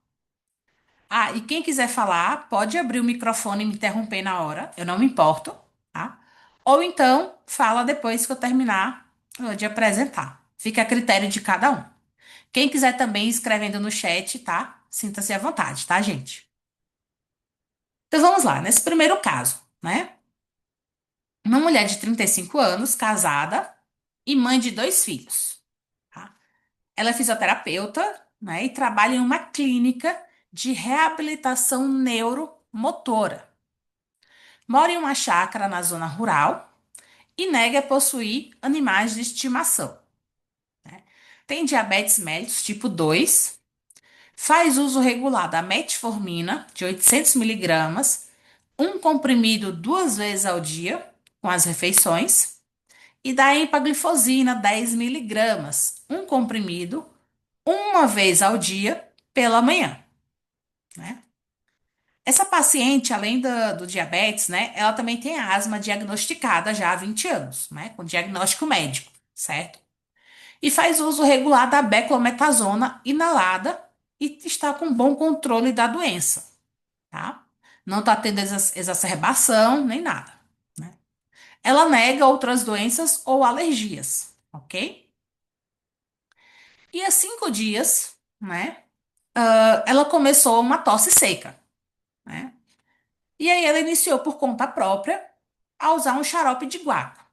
Ah, e quem quiser falar, pode abrir o microfone e me interromper na hora, eu não me importo, tá? Ou então, fala depois que eu terminar de apresentar. Fica a critério de cada um. Quem quiser também ir escrevendo no chat, tá? Sinta-se à vontade, tá, gente? Então vamos lá, nesse primeiro caso, né? Uma mulher de 35 anos, casada e mãe de 2 filhos, tá? Ela é fisioterapeuta, né? E trabalha em uma clínica de reabilitação neuromotora. Mora em uma chácara na zona rural e nega possuir animais de estimação, né? Tem diabetes mellitus tipo 2. Faz uso regular da metformina, de 800 miligramas, um comprimido 2 vezes ao dia, com as refeições, e da empaglifosina, 10 miligramas, um comprimido, uma vez ao dia, pela manhã, né? Essa paciente, além do diabetes, né, ela também tem asma diagnosticada já há 20 anos, né, com diagnóstico médico, certo? E faz uso regular da beclometasona inalada e está com bom controle da doença, tá? Não está tendo exacerbação nem nada, né? Ela nega outras doenças ou alergias, ok? E há 5 dias, né? Ela começou uma tosse seca, né? E aí ela iniciou por conta própria a usar um xarope de guaco,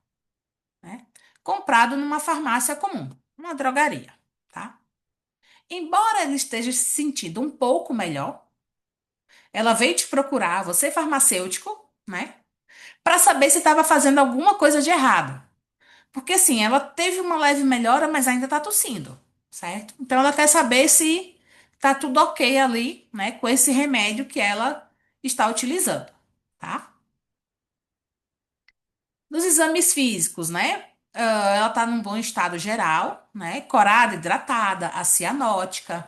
né? Comprado numa farmácia comum, uma drogaria, tá? Embora ela esteja se sentindo um pouco melhor, ela veio te procurar, você farmacêutico, né? Para saber se estava fazendo alguma coisa de errado. Porque assim, ela teve uma leve melhora, mas ainda tá tossindo, certo? Então ela quer saber se tá tudo ok ali, né, com esse remédio que ela está utilizando, tá? Nos exames físicos, né? Ela tá num bom estado geral, né? Corada, hidratada, a cianótica,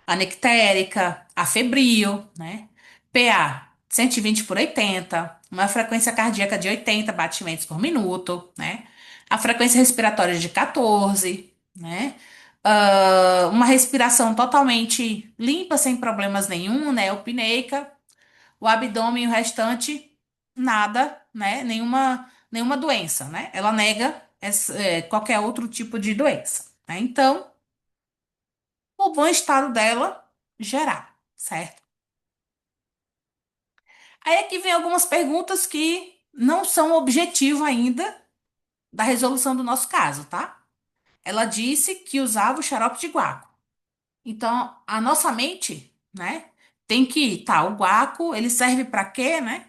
anectérica, afebril, né? PA 120/80, uma frequência cardíaca de 80 batimentos por minuto, né? A frequência respiratória de 14, né? Uma respiração totalmente limpa, sem problemas nenhum, né? Eupneica, o abdômen e o restante, nada, né? Nenhuma doença, né? Ela nega qualquer outro tipo de doença, né? Então, o bom estado dela geral, certo? Aí aqui vem algumas perguntas que não são objetivo ainda da resolução do nosso caso, tá? Ela disse que usava o xarope de guaco. Então, a nossa mente, né, tem que, tá, o guaco, ele serve para quê, né?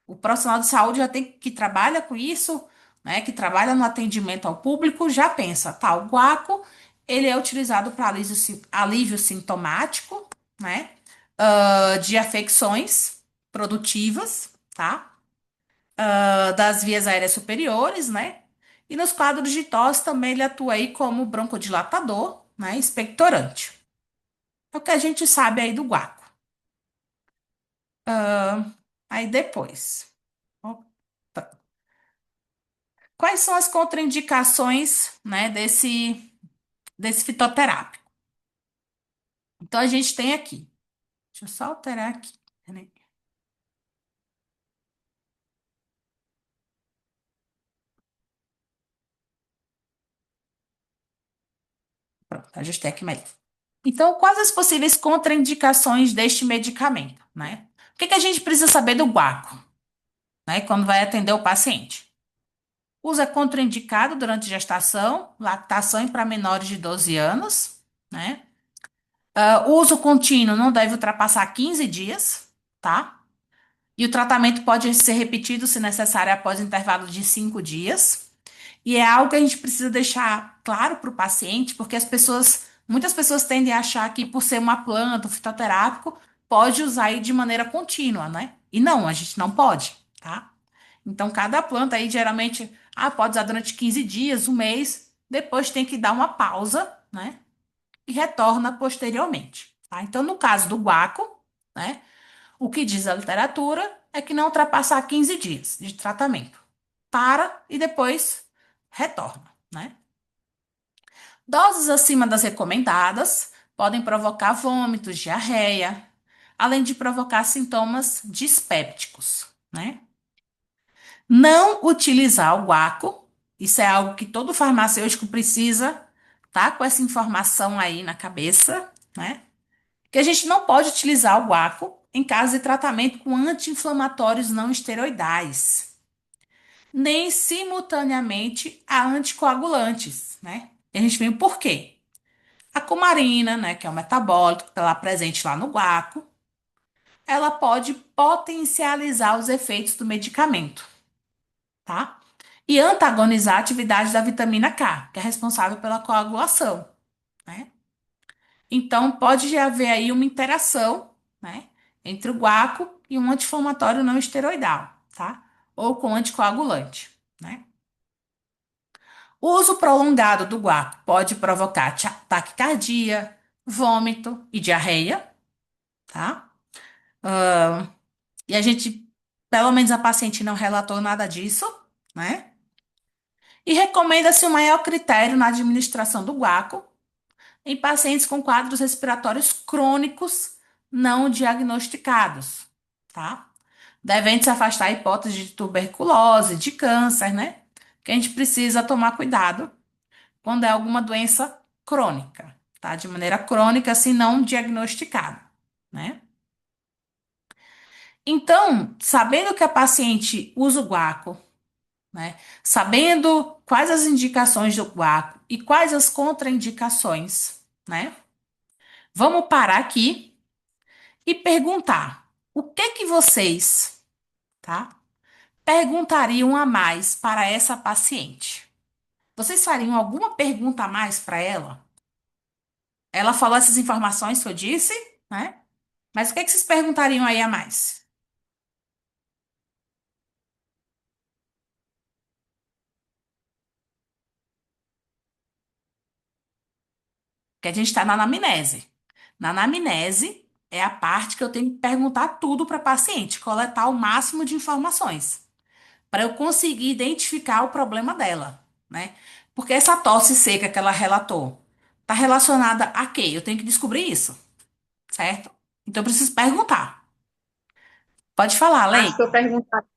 O profissional de saúde já tem que trabalha com isso, né, que trabalha no atendimento ao público, já pensa, tá, o guaco, ele é utilizado para alívio sintomático, né, de afecções produtivas, tá? Das vias aéreas superiores, né? E nos quadros de tosse também ele atua aí como broncodilatador, né? Expectorante. É o que a gente sabe aí do guaco. Aí depois. Opa. Quais são as contraindicações, né, desse fitoterápico? Então, a gente tem aqui. Deixa eu só alterar aqui. Peraí. Pronto, ajustei aqui melhor. Então, quais as possíveis contraindicações deste medicamento, né? O que que a gente precisa saber do guaco, né, quando vai atender o paciente? Uso é contraindicado durante gestação, lactação para menores de 12 anos, né? Uso contínuo não deve ultrapassar 15 dias, tá? E o tratamento pode ser repetido, se necessário, após intervalo de 5 dias. E é algo que a gente precisa deixar claro para o paciente, porque muitas pessoas tendem a achar que por ser uma planta, um fitoterápico, pode usar aí de maneira contínua, né? E não, a gente não pode, tá? Então, cada planta aí, geralmente, pode usar durante 15 dias, um mês, depois tem que dar uma pausa, né? E retorna posteriormente, tá? Então, no caso do guaco, né? O que diz a literatura é que não ultrapassar 15 dias de tratamento. Para e depois retorna, né? Doses acima das recomendadas podem provocar vômitos, diarreia, além de provocar sintomas dispépticos, né? Não utilizar o guaco, isso é algo que todo farmacêutico precisa, tá? Com essa informação aí na cabeça, né? Que a gente não pode utilizar o guaco em caso de tratamento com anti-inflamatórios não esteroidais, nem simultaneamente a anticoagulantes, né? E a gente viu por quê? A cumarina, né, que é um metabólito que está lá presente lá no guaco, ela pode potencializar os efeitos do medicamento, tá? E antagonizar a atividade da vitamina K, que é responsável pela coagulação, né? Então, pode haver aí uma interação, né, entre o guaco e um anti-inflamatório não esteroidal, tá? Ou com anticoagulante, né? O uso prolongado do guaco pode provocar taquicardia, vômito e diarreia, tá? E a gente, pelo menos a paciente não relatou nada disso, né? E recomenda-se um maior critério na administração do guaco em pacientes com quadros respiratórios crônicos não diagnosticados, tá? Devendo se afastar a hipótese de tuberculose, de câncer, né? Que a gente precisa tomar cuidado quando é alguma doença crônica, tá? De maneira crônica, se não diagnosticada, né? Então, sabendo que a paciente usa o guaco, né? Sabendo quais as indicações do guaco e quais as contraindicações, né? Vamos parar aqui e perguntar: o que que vocês, tá? Perguntariam a mais para essa paciente? Vocês fariam alguma pergunta a mais para ela? Ela falou essas informações que eu disse, né? Mas o que que vocês perguntariam aí a mais? Que a gente está na anamnese. Na anamnese é a parte que eu tenho que perguntar tudo para a paciente, coletar o máximo de informações, para eu conseguir identificar o problema dela, né? Porque essa tosse seca que ela relatou está relacionada a quê? Eu tenho que descobrir isso, certo? Então eu preciso perguntar. Pode falar, Lei. Acho que eu perguntaria,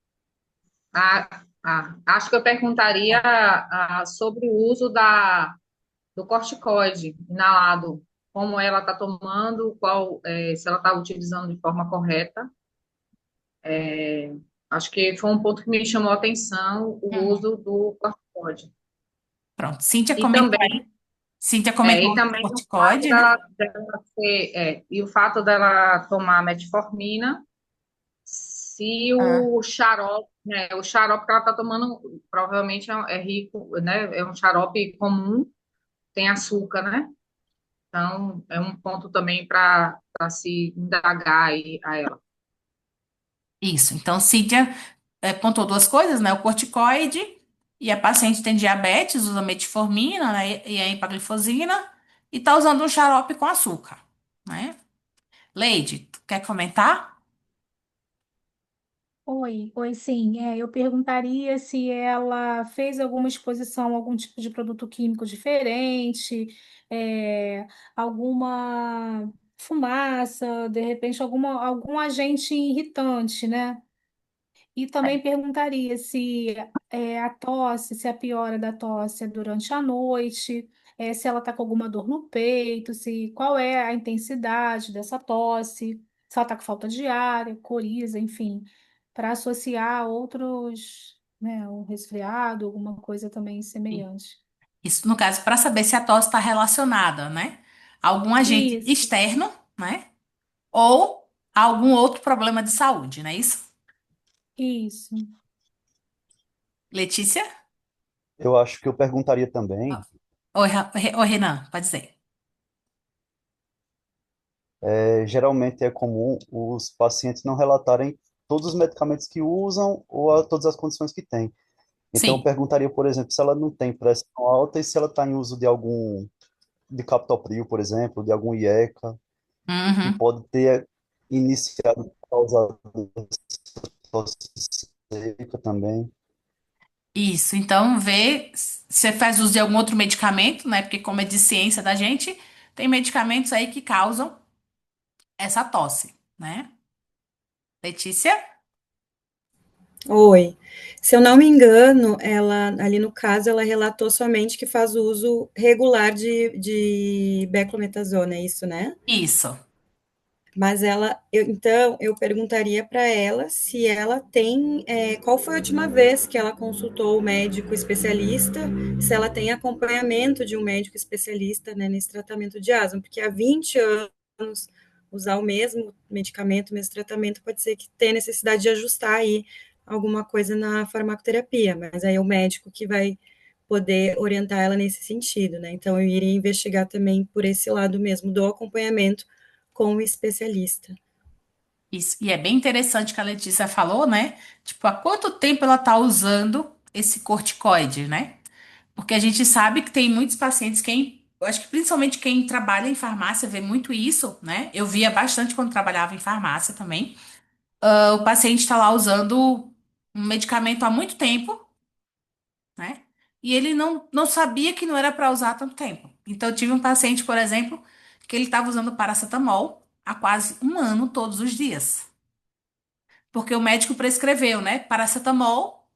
acho que eu perguntaria sobre o uso do corticoide inalado, como ela está tomando, se ela está utilizando de forma correta. Acho que foi um ponto que me chamou a atenção, o Uhum. uso do corticoide. Pronto, Cíntia E comentou também, aí. Cíntia comentou e do também o fato corticoide, né? e o fato dela tomar metformina, se Ah, o xarope, né, o xarope que ela está tomando provavelmente é rico, né, é um xarope comum, tem açúcar, né? Então, é um ponto também para se indagar aí a ela. isso. Então, Cíntia pontuou duas coisas, né? O corticoide e a paciente tem diabetes, usa metformina, né? E a empaglifosina e tá usando um xarope com açúcar, né? Leide, tu quer comentar? Oi, sim. Eu perguntaria se ela fez alguma exposição a algum tipo de produto químico diferente, é, alguma fumaça, de repente algum agente irritante, né? E também perguntaria se a tosse, se a piora da tosse é durante a noite, se ela está com alguma dor no peito, se qual é a intensidade dessa tosse, se ela está com falta de ar, coriza, enfim, para associar a outros, né, um resfriado, alguma coisa também semelhante. Isso, no caso, para saber se a tosse está relacionada, né? A algum agente Isso, externo, né? Ou a algum outro problema de saúde, não é isso? isso. Letícia? Eu acho que eu perguntaria também, Oi, Renan, pode dizer. geralmente é comum os pacientes não relatarem todos os medicamentos que usam ou todas as condições que têm. Então, eu Sim. perguntaria, por exemplo, se ela não tem pressão alta e se ela está em uso de algum, de captopril, por exemplo, de algum IECA, que Uhum. pode ter iniciado causado tosse seca também. Isso. Então, vê se você faz uso de algum outro medicamento, né? Porque, como é de ciência da gente, tem medicamentos aí que causam essa tosse, né? Letícia? Oi. Se eu não me engano, ela, ali no caso, ela relatou somente que faz uso regular de beclometasona, é isso, né? Isso. Mas ela, então, eu perguntaria para ela se ela tem, qual foi a última vez que ela consultou o médico especialista, se ela tem acompanhamento de um médico especialista, né, nesse tratamento de asma, porque há 20 anos usar o mesmo medicamento, o mesmo tratamento, pode ser que tenha necessidade de ajustar aí alguma coisa na farmacoterapia, mas aí é o médico que vai poder orientar ela nesse sentido, né? Então eu iria investigar também por esse lado mesmo do acompanhamento com o especialista. Isso. E é bem interessante que a Letícia falou, né? Tipo, há quanto tempo ela tá usando esse corticoide, né? Porque a gente sabe que tem muitos pacientes, eu acho que principalmente quem trabalha em farmácia vê muito isso, né? Eu via bastante quando trabalhava em farmácia também. O paciente está lá usando um medicamento há muito tempo, né? E ele não sabia que não era para usar há tanto tempo. Então, eu tive um paciente, por exemplo, que ele estava usando paracetamol há quase um ano todos os dias. Porque o médico prescreveu, né? Paracetamol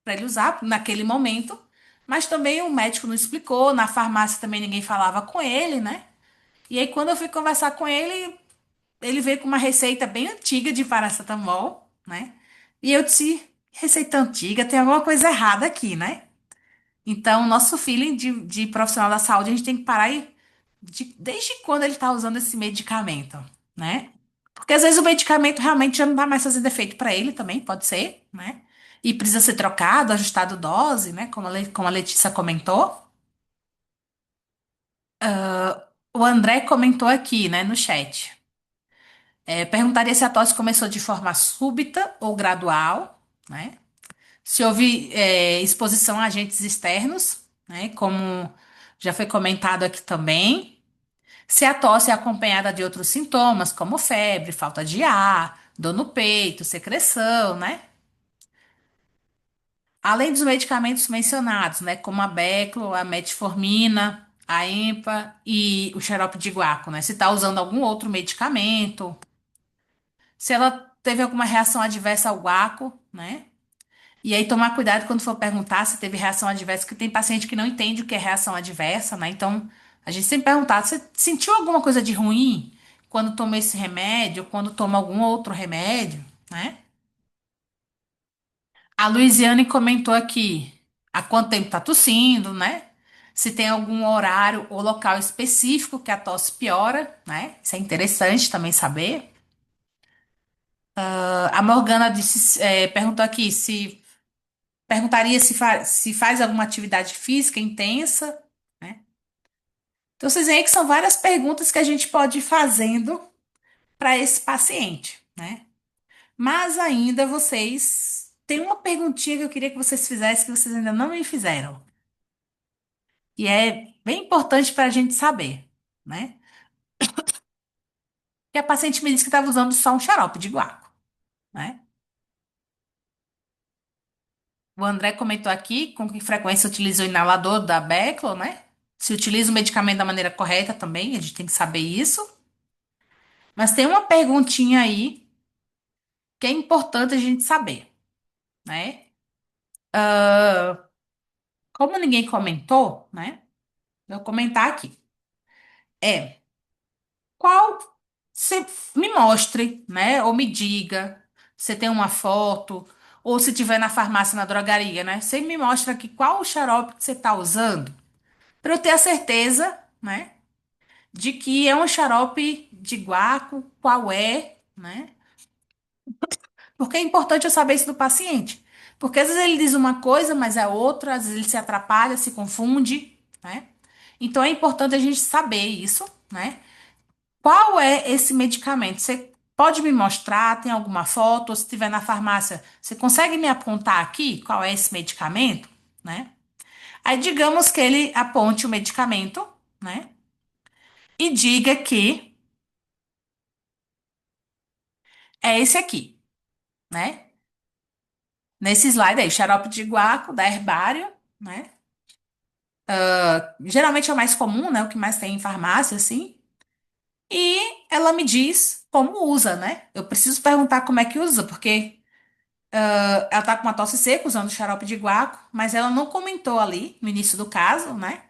para ele usar naquele momento. Mas também o médico não explicou, na farmácia também ninguém falava com ele, né? E aí, quando eu fui conversar com ele, ele veio com uma receita bem antiga de paracetamol, né? E eu disse, receita antiga, tem alguma coisa errada aqui, né? Então, nosso feeling de profissional da saúde, a gente tem que parar desde quando ele está usando esse medicamento, né? Porque às vezes o medicamento realmente já não vai mais fazer efeito para ele também, pode ser, né? E precisa ser trocado, ajustado dose, né? Como a Letícia comentou. O André comentou aqui, né, no chat. Perguntaria se a tosse começou de forma súbita ou gradual, né? Se houve, exposição a agentes externos, né? Como já foi comentado aqui também. Se a tosse é acompanhada de outros sintomas, como febre, falta de ar, dor no peito, secreção, né? Além dos medicamentos mencionados, né? Como a Beclo, a metformina, a EMPA e o xarope de guaco, né? Se está usando algum outro medicamento. Se ela teve alguma reação adversa ao guaco, né? E aí tomar cuidado quando for perguntar se teve reação adversa, porque tem paciente que não entende o que é reação adversa, né? Então, a gente sempre perguntar, você sentiu alguma coisa de ruim quando toma esse remédio, quando toma algum outro remédio, né? A Luiziane comentou aqui há quanto tempo tá tossindo, né? Se tem algum horário ou local específico que a tosse piora, né? Isso é interessante também saber. A Morgana perguntou aqui se perguntaria se faz alguma atividade física intensa, né? Então, vocês veem que são várias perguntas que a gente pode ir fazendo para esse paciente, né? Mas ainda vocês tem uma perguntinha que eu queria que vocês fizessem que vocês ainda não me fizeram. E é bem importante para a gente saber, né? Que a paciente me disse que estava usando só um xarope de guaco, né? O André comentou aqui com que frequência utiliza o inalador da Beclo, né? Se utiliza o medicamento da maneira correta também, a gente tem que saber isso. Mas tem uma perguntinha aí que é importante a gente saber, né? Como ninguém comentou, né? Vou comentar aqui. É, qual você me mostre, né? Ou me diga, se tem uma foto, ou se tiver na farmácia, na drogaria, né? Você me mostra aqui qual o xarope que você está usando, para eu ter a certeza, né? De que é um xarope de guaco, qual é, né? Porque é importante eu saber isso do paciente. Porque às vezes ele diz uma coisa, mas é outra, às vezes ele se atrapalha, se confunde, né? Então é importante a gente saber isso, né? Qual é esse medicamento? Você pode me mostrar? Tem alguma foto? Ou se estiver na farmácia, você consegue me apontar aqui qual é esse medicamento, né? Aí digamos que ele aponte o medicamento, né? E diga que é esse aqui, né? Nesse slide aí, xarope de guaco da Herbário, né? Geralmente é o mais comum, né? O que mais tem em farmácia, assim. E ela me diz como usa, né? Eu preciso perguntar como é que usa, porque ela tá com uma tosse seca usando xarope de guaco, mas ela não comentou ali, no início do caso, né?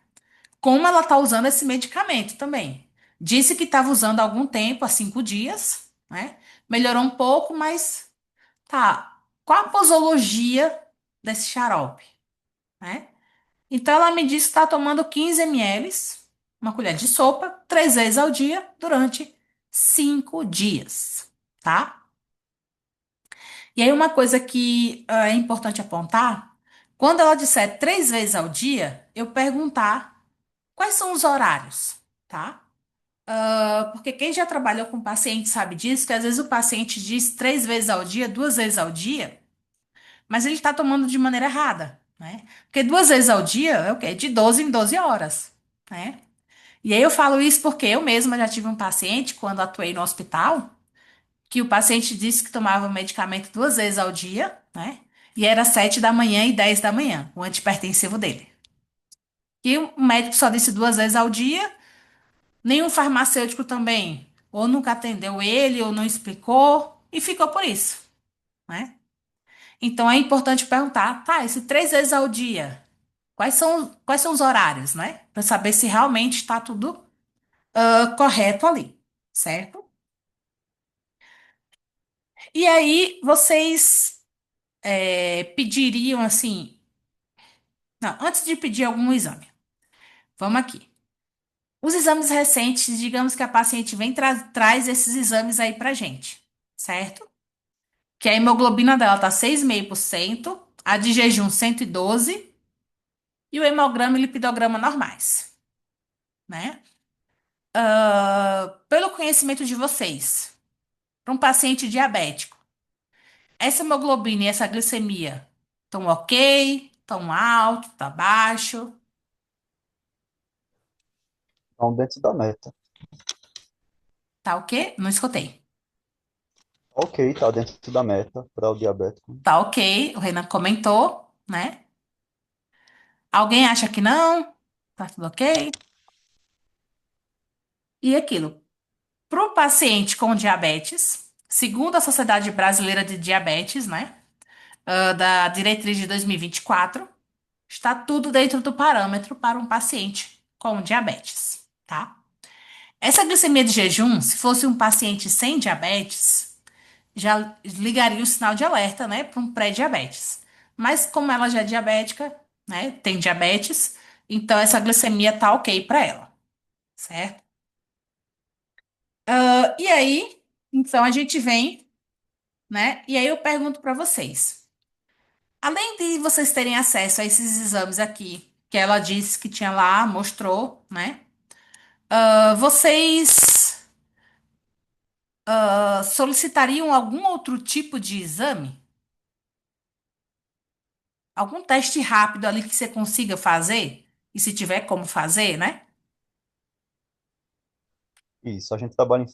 Como ela tá usando esse medicamento também. Disse que estava usando há algum tempo, há 5 dias, né? Melhorou um pouco, mas tá. Qual a posologia desse xarope, né? Então ela me disse que está tomando 15 ml, uma colher de sopa, 3 vezes ao dia durante 5 dias, tá? E aí uma coisa que é importante apontar, quando ela disser 3 vezes ao dia, eu perguntar quais são os horários, tá? Porque quem já trabalhou com paciente sabe disso, que às vezes o paciente diz 3 vezes ao dia, 2 vezes ao dia, mas ele está tomando de maneira errada, né? Porque 2 vezes ao dia é o quê? De 12 em 12 horas, né? E aí eu falo isso porque eu mesma já tive um paciente, quando atuei no hospital, que o paciente disse que tomava medicamento 2 vezes ao dia, né? E era 7 da manhã e 10 da manhã, o antipertensivo dele. E o médico só disse 2 vezes ao dia, nenhum farmacêutico também, ou nunca atendeu ele, ou não explicou, e ficou por isso, né? Então é importante perguntar, tá, esse 3 vezes ao dia, quais são os horários, né? Para saber se realmente está tudo correto ali, certo? E aí vocês pediriam assim. Não, antes de pedir algum exame, vamos aqui. Os exames recentes, digamos que a paciente vem traz esses exames aí pra gente, certo? Que a hemoglobina dela tá 6,5%, a de jejum 112 e o hemograma e lipidograma normais, né? Pelo conhecimento de vocês, para um paciente diabético, essa hemoglobina e essa glicemia estão ok? Estão alto? Tá baixo? Então, dentro da meta. Tá ok? Não escutei. Ok, tá dentro da meta para o diabético. Tá ok, o Renan comentou, né? Alguém acha que não? Tá tudo ok? E aquilo, para o paciente com diabetes, segundo a Sociedade Brasileira de Diabetes, né? Da diretriz de 2024, está tudo dentro do parâmetro para um paciente com diabetes, tá? Essa glicemia de jejum, se fosse um paciente sem diabetes, já ligaria o sinal de alerta, né, para um pré-diabetes. Mas como ela já é diabética, né, tem diabetes, então essa glicemia tá ok para ela, certo? E aí, então a gente vem, né, e aí eu pergunto para vocês, além de vocês terem acesso a esses exames aqui, que ela disse que tinha lá, mostrou, né, vocês solicitariam algum outro tipo de exame? Algum teste rápido ali que você consiga fazer? E se tiver como fazer, né? Isso, a gente trabalha em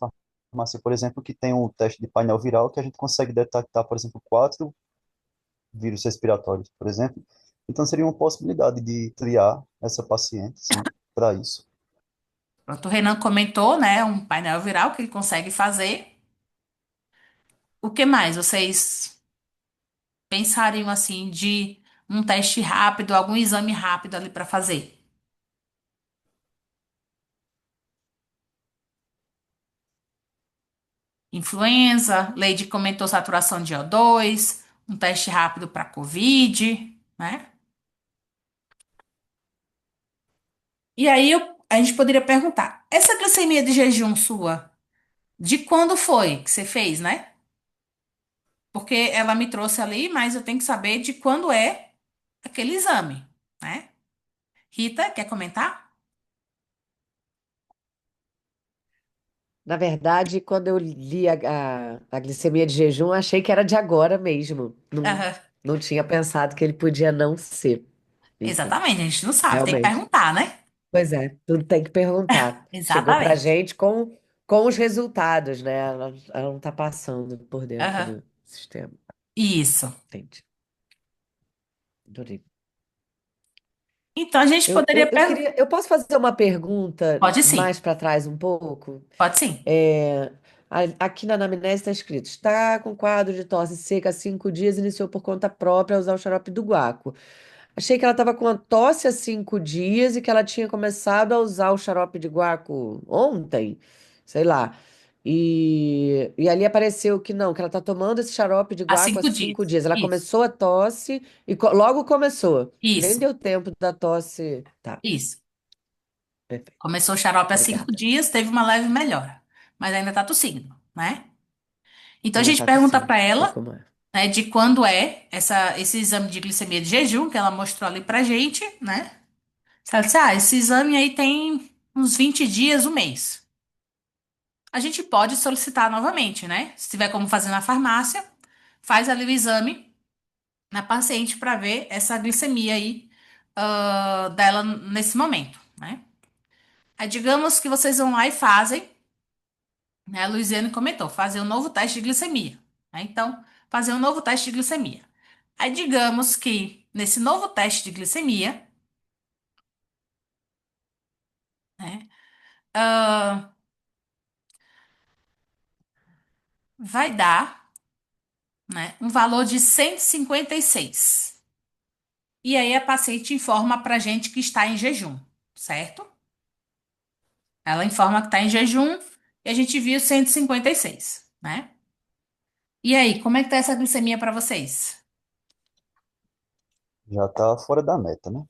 farmácia, por exemplo, que tem um teste de painel viral que a gente consegue detectar, por exemplo, 4 vírus respiratórios, por exemplo. Então, seria uma possibilidade de triar essa paciente, sim, para isso. Pronto, o Renan comentou, né, um painel viral que ele consegue fazer. O que mais vocês pensariam assim de um teste rápido, algum exame rápido ali para fazer? Influenza, Leide comentou saturação de O2, um teste rápido para COVID, né? E aí a gente poderia perguntar: essa glicemia de jejum sua, de quando foi que você fez, né? Porque ela me trouxe ali, mas eu tenho que saber de quando é aquele exame, né? Rita, quer comentar? Na verdade, quando eu li a glicemia de jejum, achei que era de agora mesmo. Não, Aham. não tinha pensado que ele podia não ser. Então, Exatamente, a gente não sabe, tem que realmente. perguntar, né? Pois é, tudo tem que perguntar. Chegou pra Exatamente. gente com os resultados, né? Ela não tá passando por dentro Aham. do sistema. Isso. Entende? Adorei. Então a gente poderia Eu perguntar. queria, eu posso fazer uma pergunta Pode sim, mais para trás um pouco? pode sim. É, aqui na anamnese está escrito: está com quadro de tosse seca há 5 dias, iniciou por conta própria a usar o xarope do guaco. Achei que ela estava com a tosse há 5 dias e que ela tinha começado a usar o xarope de guaco ontem, sei lá. E ali apareceu que não, que ela está tomando esse xarope de Há guaco há cinco cinco dias. dias. Ela Isso, começou a tosse e logo começou. Nem isso, deu tempo da tosse. Tá, isso. perfeito. Começou o xarope há cinco Obrigada. dias, teve uma leve melhora, mas ainda tá tossindo, né? Então a Ainda gente tá pergunta tossindo. para Sei ela, como é. né, de quando é esse exame de glicemia de jejum que ela mostrou ali pra gente, né? Ela disse, esse exame aí tem uns 20 dias, um mês. A gente pode solicitar novamente, né? Se tiver como fazer na farmácia, faz ali o exame na paciente para ver essa glicemia aí, dela nesse momento, né? Aí digamos que vocês vão lá e fazem, né? A Luiziane comentou, fazer um novo teste de glicemia, né? Então, fazer um novo teste de glicemia. Aí digamos que nesse novo teste de glicemia, né? ah, vai dar, né, um valor de 156. E aí a paciente informa pra gente que está em jejum, certo? Ela informa que está em jejum e a gente viu 156, né? E aí, como é que tá essa glicemia para vocês? Já está fora da meta, né?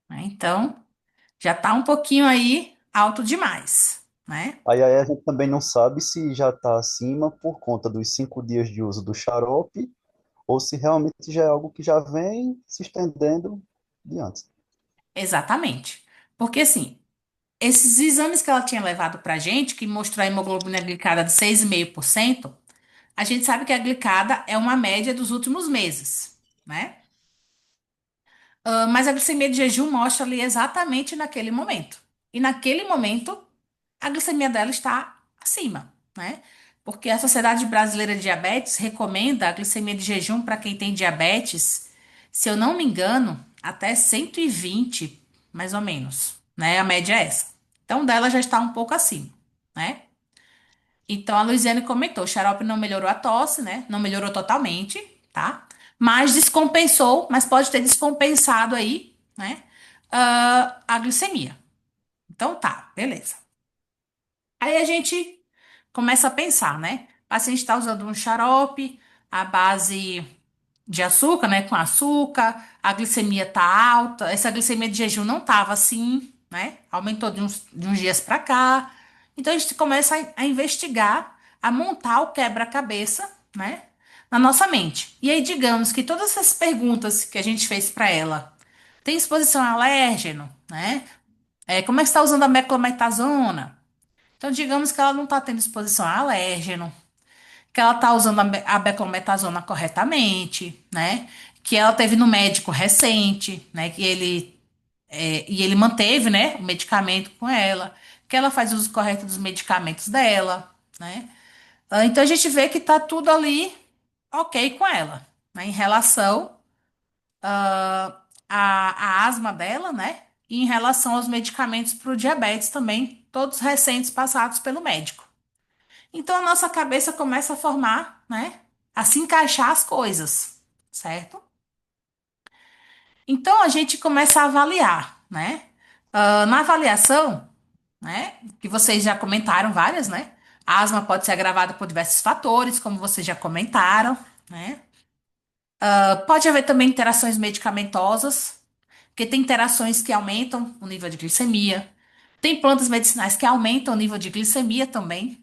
Né? Então, já tá um pouquinho aí alto demais, né? Aí a gente também não sabe se já está acima por conta dos 5 dias de uso do xarope ou se realmente já é algo que já vem se estendendo de antes. Exatamente. Porque assim, esses exames que ela tinha levado pra gente, que mostrou a hemoglobina glicada de 6,5%, a gente sabe que a glicada é uma média dos últimos meses, né? Mas a glicemia de jejum mostra ali exatamente naquele momento. E naquele momento, a glicemia dela está acima, né? Porque a Sociedade Brasileira de Diabetes recomenda a glicemia de jejum para quem tem diabetes, se eu não me engano, até 120, mais ou menos, né? A média é essa. Então, dela já está um pouco acima, né? Então, a Luiziane comentou, o xarope não melhorou a tosse, né? Não melhorou totalmente, tá? Mas descompensou, mas pode ter descompensado aí, né? A glicemia. Então, tá, beleza. Aí a gente começa a pensar, né? O paciente está usando um xarope à base de açúcar, né? Com açúcar, a glicemia tá alta. Essa glicemia de jejum não tava assim, né? Aumentou de uns dias para cá. Então a gente começa a investigar, a montar o quebra-cabeça, né? Na nossa mente. E aí, digamos que todas essas perguntas que a gente fez para ela, tem exposição a alérgeno, né? Como é que você está usando a meclometazona? Então, digamos que ela não está tendo exposição a alérgeno, que ela está usando a beclometasona corretamente, né? Que ela teve no médico recente, né? E ele manteve, né? O medicamento com ela, que ela faz uso correto dos medicamentos dela, né? Então a gente vê que tá tudo ali ok com ela, né, em relação à asma dela, né? E em relação aos medicamentos para o diabetes também, todos recentes passados pelo médico. Então a nossa cabeça começa a formar, né? A se encaixar as coisas, certo? Então a gente começa a avaliar, né? Na avaliação, né? Que vocês já comentaram várias, né? A asma pode ser agravada por diversos fatores, como vocês já comentaram, né? Pode haver também interações medicamentosas, porque tem interações que aumentam o nível de glicemia. Tem plantas medicinais que aumentam o nível de glicemia também.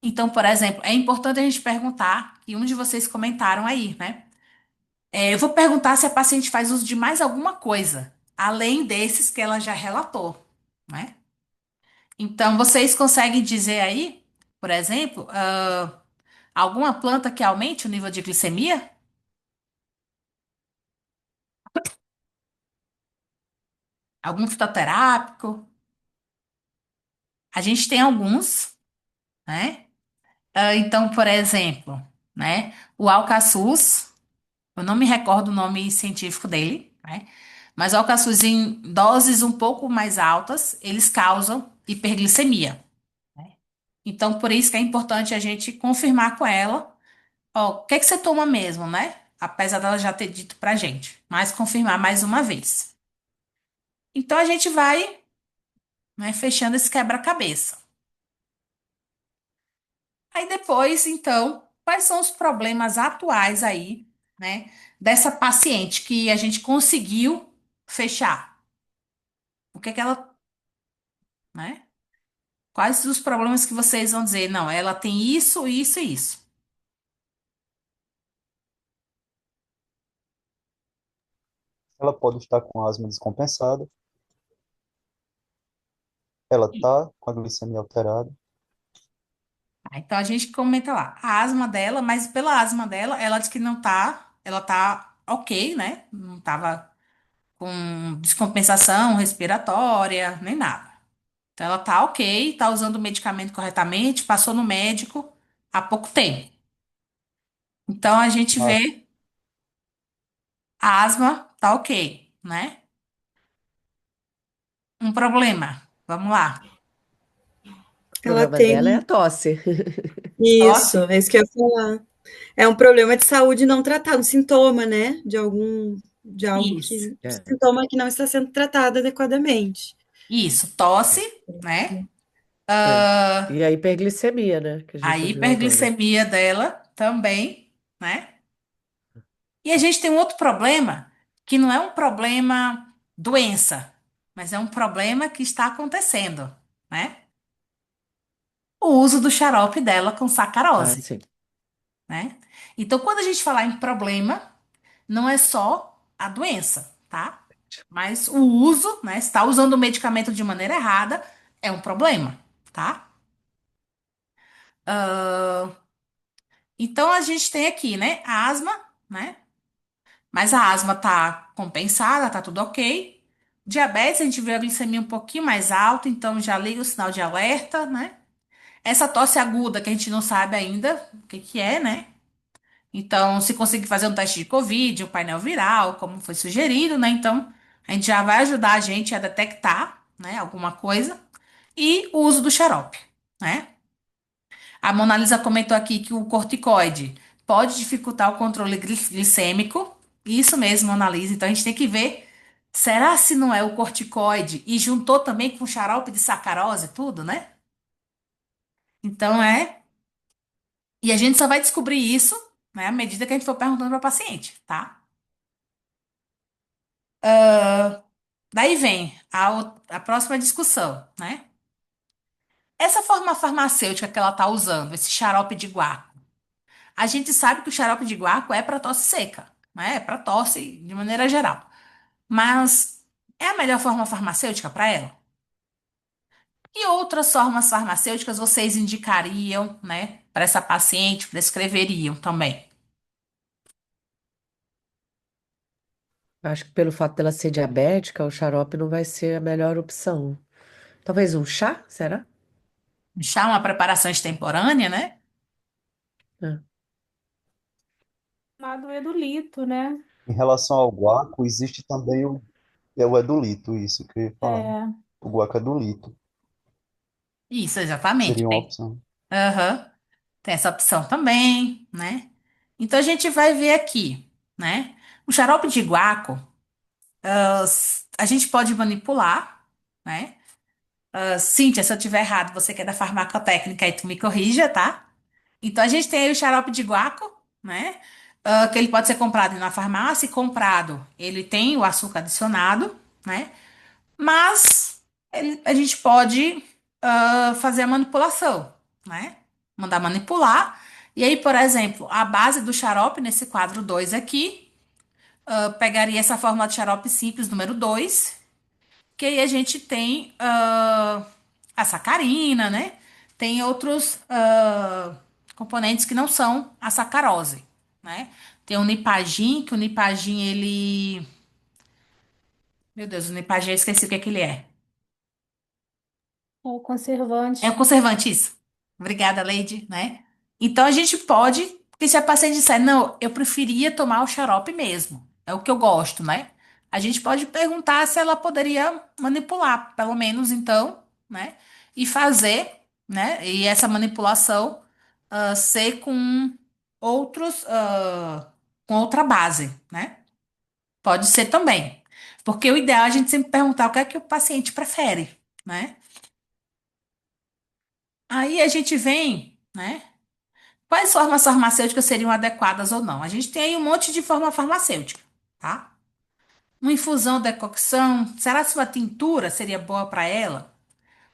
Então, por exemplo, é importante a gente perguntar, e um de vocês comentaram aí, né? Eu vou perguntar se a paciente faz uso de mais alguma coisa, além desses que ela já relatou, né? Então, vocês conseguem dizer aí, por exemplo, alguma planta que aumente o nível de glicemia? Algum fitoterápico? A gente tem alguns, né? Então, por exemplo, né? O alcaçuz, eu não me recordo o nome científico dele, né? Mas o alcaçuz em doses um pouco mais altas, eles causam hiperglicemia, né? Então, por isso que é importante a gente confirmar com ela, ó, o que é que você toma mesmo, né? Apesar dela já ter dito pra gente, mas confirmar mais uma vez. Então, a gente vai, né, fechando esse quebra-cabeça. Aí depois, então, quais são os problemas atuais aí, né, dessa paciente que a gente conseguiu fechar? O que é que ela, né? Quais os problemas que vocês vão dizer? Não, ela tem isso, isso e isso. Ela pode estar com asma descompensada, ela está com a glicemia alterada. Então a gente comenta lá a asma dela, mas pela asma dela, ela diz que não tá, ela tá ok, né? Não tava com descompensação respiratória, nem nada. Então ela tá ok, tá usando o medicamento corretamente, passou no médico há pouco tempo. Então a gente Mas vê a asma tá ok, né? Um problema. Vamos lá. O Ela problema dela é a tem tosse. isso, Tosse? é isso que eu ia falar. É um problema de saúde não tratado, um sintoma, né? De algo Isso. que, É, sintoma que não está sendo tratado adequadamente. Isso, tosse, né? é. Ah, E a hiperglicemia, né? Que a a gente viu agora. hiperglicemia dela também, né? E a gente tem um outro problema, que não é um problema doença, mas é um problema que está acontecendo, né? O uso do xarope dela com Ah, sacarose, sim. né? Então, quando a gente falar em problema, não é só a doença, tá? Mas o uso, né? Está usando o medicamento de maneira errada é um problema, tá? Então a gente tem aqui, né? A asma, né? Mas a asma tá compensada, tá tudo ok. Diabetes, a gente vê a glicemia um pouquinho mais alta, então já liga o sinal de alerta, né? Essa tosse aguda que a gente não sabe ainda o que que é, né? Então, se conseguir fazer um teste de COVID, um painel viral, como foi sugerido, né? Então, a gente já vai ajudar a gente a detectar, né, alguma coisa. E o uso do xarope, né? A Mona Lisa comentou aqui que o corticoide pode dificultar o controle glicêmico. Isso mesmo, Mona Lisa. Então, a gente tem que ver, será se não é o corticoide? E juntou também com xarope de sacarose e tudo, né? Então, é... E a gente só vai descobrir isso, né, à medida que a gente for perguntando para o paciente, tá? Daí vem a próxima discussão, né? Essa forma farmacêutica que ela tá usando, esse xarope de guaco, a gente sabe que o xarope de guaco é para tosse seca, né? É para tosse de maneira geral. Mas é a melhor forma farmacêutica para ela? E outras formas farmacêuticas vocês indicariam, né, para essa paciente, prescreveriam também? Acho que pelo fato dela ser diabética, o xarope não vai ser a melhor opção. Talvez um chá, será? Deixar uma preparação extemporânea, né? É. chamado Edulito, né? Em relação ao guaco, existe também o edulito, isso que eu ia falar. É, O guaco edulito Isso, exatamente. seria uma Tem. opção. Aham. Tem essa opção também, né? Então a gente vai ver aqui, né? O xarope de guaco, a gente pode manipular, né? Cíntia, se eu tiver errado, você que é da farmacotécnica, aí tu me corrija, tá? Então a gente tem aí o xarope de guaco, né? Que ele pode ser comprado na farmácia, e comprado, ele tem o açúcar adicionado, né? Mas a gente pode fazer a manipulação, né? Mandar manipular. E aí, por exemplo, a base do xarope, nesse quadro 2 aqui, pegaria essa fórmula de xarope simples número 2, que aí a gente tem a sacarina, né? Tem outros componentes que não são a sacarose, né? Tem o nipagin, que o nipagin, ele... Meu Deus, o nipagin, eu esqueci o que é que ele é. o É um conservante. conservante, isso. Obrigada, Lady, né? Então a gente pode, porque se a paciente disser, não, eu preferia tomar o xarope mesmo, é o que eu gosto, né? A gente pode perguntar se ela poderia manipular, pelo menos então, né? E fazer, né? E essa manipulação ser com outros, com outra base, né? Pode ser também. Porque o ideal é a gente sempre perguntar o que é que o paciente prefere, né? Aí a gente vem, né? Quais formas farmacêuticas seriam adequadas ou não? A gente tem aí um monte de forma farmacêutica, tá? Uma infusão, decocção, será que uma tintura seria boa para ela?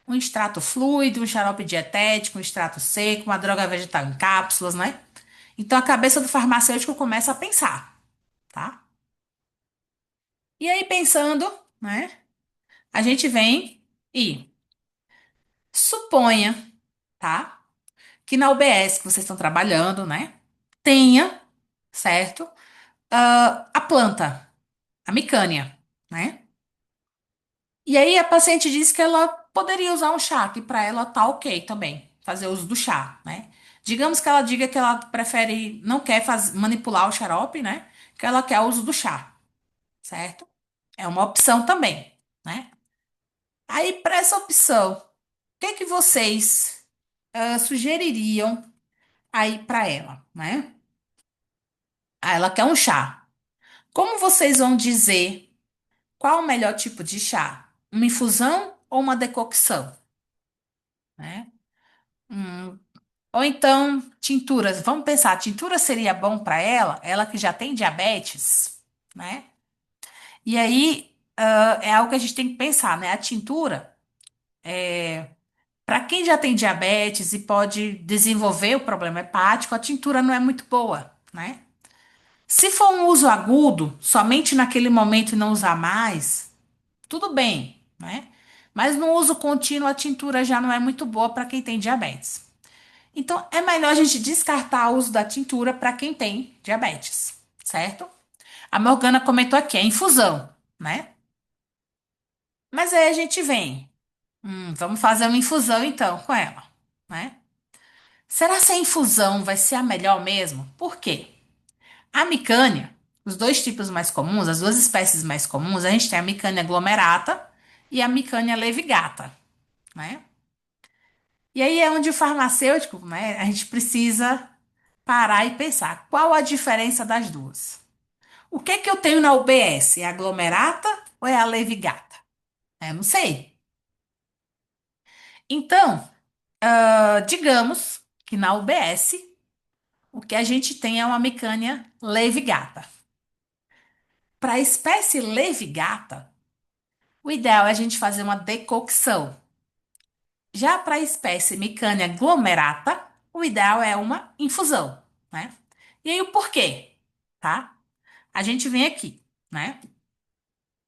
Um extrato fluido, um xarope dietético, um extrato seco, uma droga vegetal em cápsulas, né? Então a cabeça do farmacêutico começa a pensar, tá? E aí pensando, né? A gente vem e suponha, tá? Que na UBS que vocês estão trabalhando, né? Tenha, certo? A planta, a micânia, né? E aí a paciente disse que ela poderia usar um chá, que para ela tá ok também, fazer uso do chá, né? Digamos que ela diga que ela prefere, não quer manipular o xarope, né? Que ela quer o uso do chá, certo? É uma opção também, né? Aí para essa opção, o que que vocês sugeririam aí para ela, né? Ah, ela quer um chá. Como vocês vão dizer qual o melhor tipo de chá? Uma infusão ou uma decocção, né? Hum, Ou então tinturas. Vamos pensar, tintura seria bom para ela, ela que já tem diabetes, né? E aí é algo que a gente tem que pensar, né? A tintura, para quem já tem diabetes e pode desenvolver o problema hepático, a tintura não é muito boa, né? Se for um uso agudo, somente naquele momento e não usar mais, tudo bem, né? Mas no uso contínuo, a tintura já não é muito boa para quem tem diabetes. Então, é melhor a gente descartar o uso da tintura para quem tem diabetes, certo? A Morgana comentou aqui, a infusão, né? Mas aí a gente vem, vamos fazer uma infusão então com ela, né? Será que a infusão vai ser a melhor mesmo? Por quê? A micânia, os dois tipos mais comuns, as duas espécies mais comuns, a gente tem a micânia glomerata e a micânia levigata, né? E aí é onde o farmacêutico, né, a gente precisa parar e pensar qual a diferença das duas. O que é que eu tenho na UBS? É a glomerata ou é a levigata? Eu não sei. Então, digamos que na UBS o que a gente tem é uma micânia levigata. Para a espécie levigata, o ideal é a gente fazer uma decocção. Já para a espécie Micânia glomerata, o ideal é uma infusão, né? E aí o porquê, tá? A gente vem aqui, né?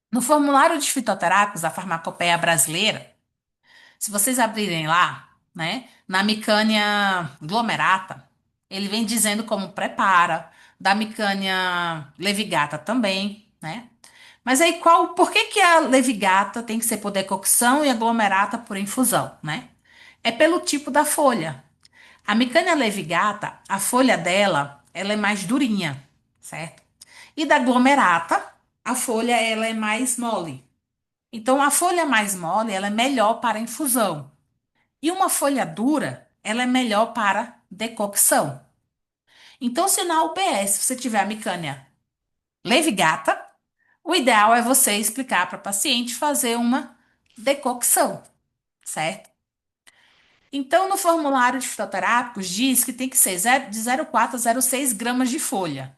No formulário de fitoterápicos da Farmacopeia Brasileira, se vocês abrirem lá, né, na Micânia glomerata, ele vem dizendo como prepara, da Micânia levigata também, né? Mas aí por que que a levigata tem que ser por decocção e a glomerata por infusão, né? É pelo tipo da folha. A Micânia levigata, a folha dela, ela é mais durinha, certo? E da glomerata, a folha ela é mais mole. Então, a folha mais mole, ela é melhor para infusão. E uma folha dura, ela é melhor para decocção. Então, se na UBS você tiver a micânia levigata, o ideal é você explicar para a paciente fazer uma decocção, certo? Então, no formulário de fitoterápicos, diz que tem que ser de 0,4 a 0,6 gramas de folha.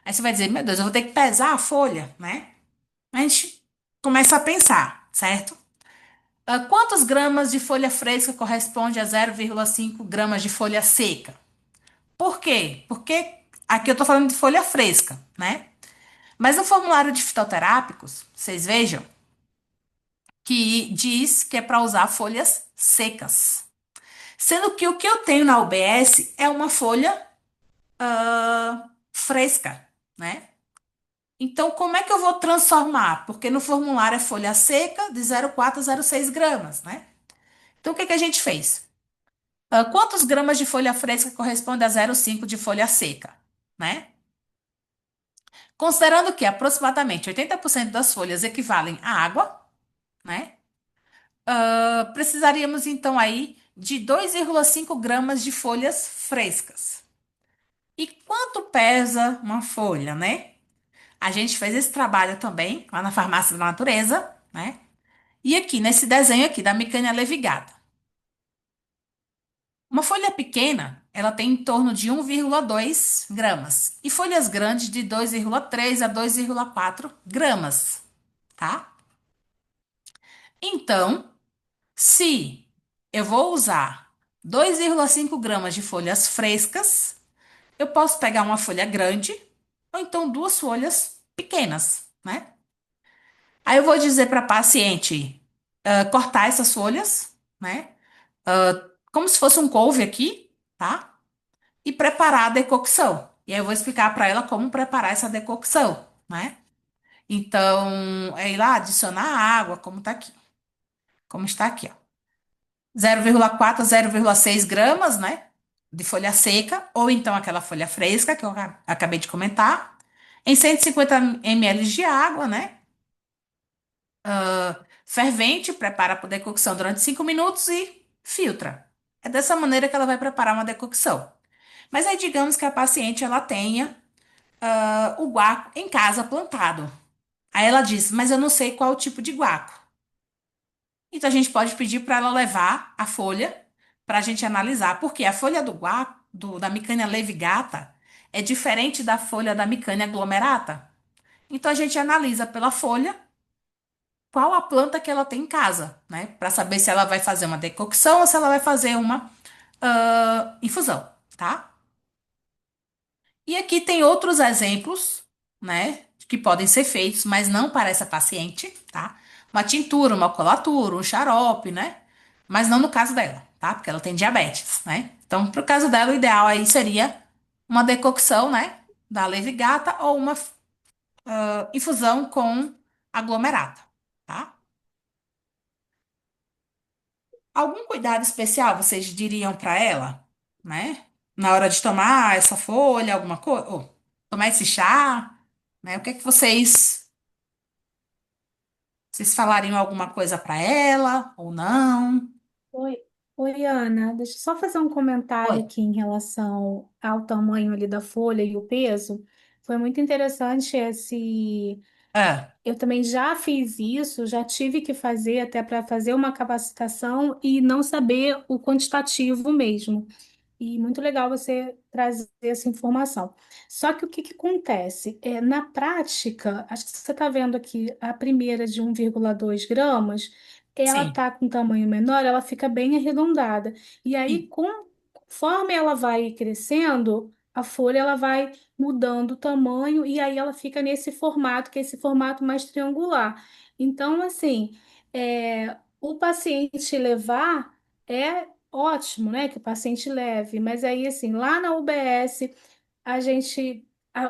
Aí você vai dizer, meu Deus, eu vou ter que pesar a folha, né? A gente começa a pensar, certo? Quantos gramas de folha fresca corresponde a 0,5 gramas de folha seca? Por quê? Porque aqui eu tô falando de folha fresca, né? Mas no formulário de fitoterápicos, vocês vejam que diz que é para usar folhas secas. Sendo que o que eu tenho na UBS é uma folha fresca, né? Então, como é que eu vou transformar? Porque no formulário é folha seca de 0,4 a 0,6 gramas, né? Então, o que que a gente fez? Quantos gramas de folha fresca corresponde a 0,5 de folha seca, né? Considerando que aproximadamente 80% das folhas equivalem à água, né? Precisaríamos então aí de 2,5 gramas de folhas frescas. E quanto pesa uma folha, né? A gente fez esse trabalho também lá na Farmácia da Natureza, né? E aqui nesse desenho aqui da Micânia levigata. Uma folha pequena, ela tem em torno de 1,2 gramas e folhas grandes de 2,3 a 2,4 gramas, tá? Então, se eu vou usar 2,5 gramas de folhas frescas, eu posso pegar uma folha grande ou então duas folhas pequenas, né? Aí eu vou dizer para a paciente cortar essas folhas, né? Como se fosse um couve aqui, tá? E preparar a decocção. E aí eu vou explicar para ela como preparar essa decocção, né? Então, é ir lá adicionar água, como tá aqui. Como está aqui, ó. 0,4 a 0,6 gramas, né? De folha seca, ou então aquela folha fresca que eu acabei de comentar. Em 150 ml de água, né? Fervente, prepara para decocção durante 5 minutos e filtra. É dessa maneira que ela vai preparar uma decocção. Mas aí digamos que a paciente ela tenha o guaco em casa plantado. Aí ela diz, mas eu não sei qual o tipo de guaco. Então a gente pode pedir para ela levar a folha para a gente analisar, porque a folha do guaco, da Micânia levigata, é diferente da folha da Micânia glomerata. Então a gente analisa pela folha qual a planta que ela tem em casa, né? Para saber se ela vai fazer uma decocção ou se ela vai fazer uma infusão, tá? E aqui tem outros exemplos, né, que podem ser feitos, mas não para essa paciente, tá? Uma tintura, uma colatura, um xarope, né? Mas não no caso dela, tá? Porque ela tem diabetes, né? Então, para o caso dela, o ideal aí seria uma decocção, né, da levigata ou uma infusão com aglomerata, tá? Algum cuidado especial vocês diriam para ela, né? Na hora de tomar essa folha, alguma coisa, ou tomar esse chá, né? O que é que vocês falariam alguma coisa para ela ou não? Oi, oi, Ana, deixa eu só fazer um comentário Oi. aqui em relação ao tamanho ali da folha e o peso. Foi muito interessante esse. Ah, Eu também já fiz isso, já tive que fazer até para fazer uma capacitação e não saber o quantitativo mesmo. E muito legal você trazer essa informação. Só que o que que acontece? Na prática, acho que você está vendo aqui a primeira de 1,2 gramas, ela sim, está com tamanho menor, ela fica bem arredondada. E aí, sim, conforme ela vai crescendo, a folha ela vai mudando o tamanho e aí ela fica nesse formato, que é esse formato mais triangular. Então, assim, o paciente levar é ótimo, né, que o paciente leve, mas aí, assim, lá na UBS, a gente,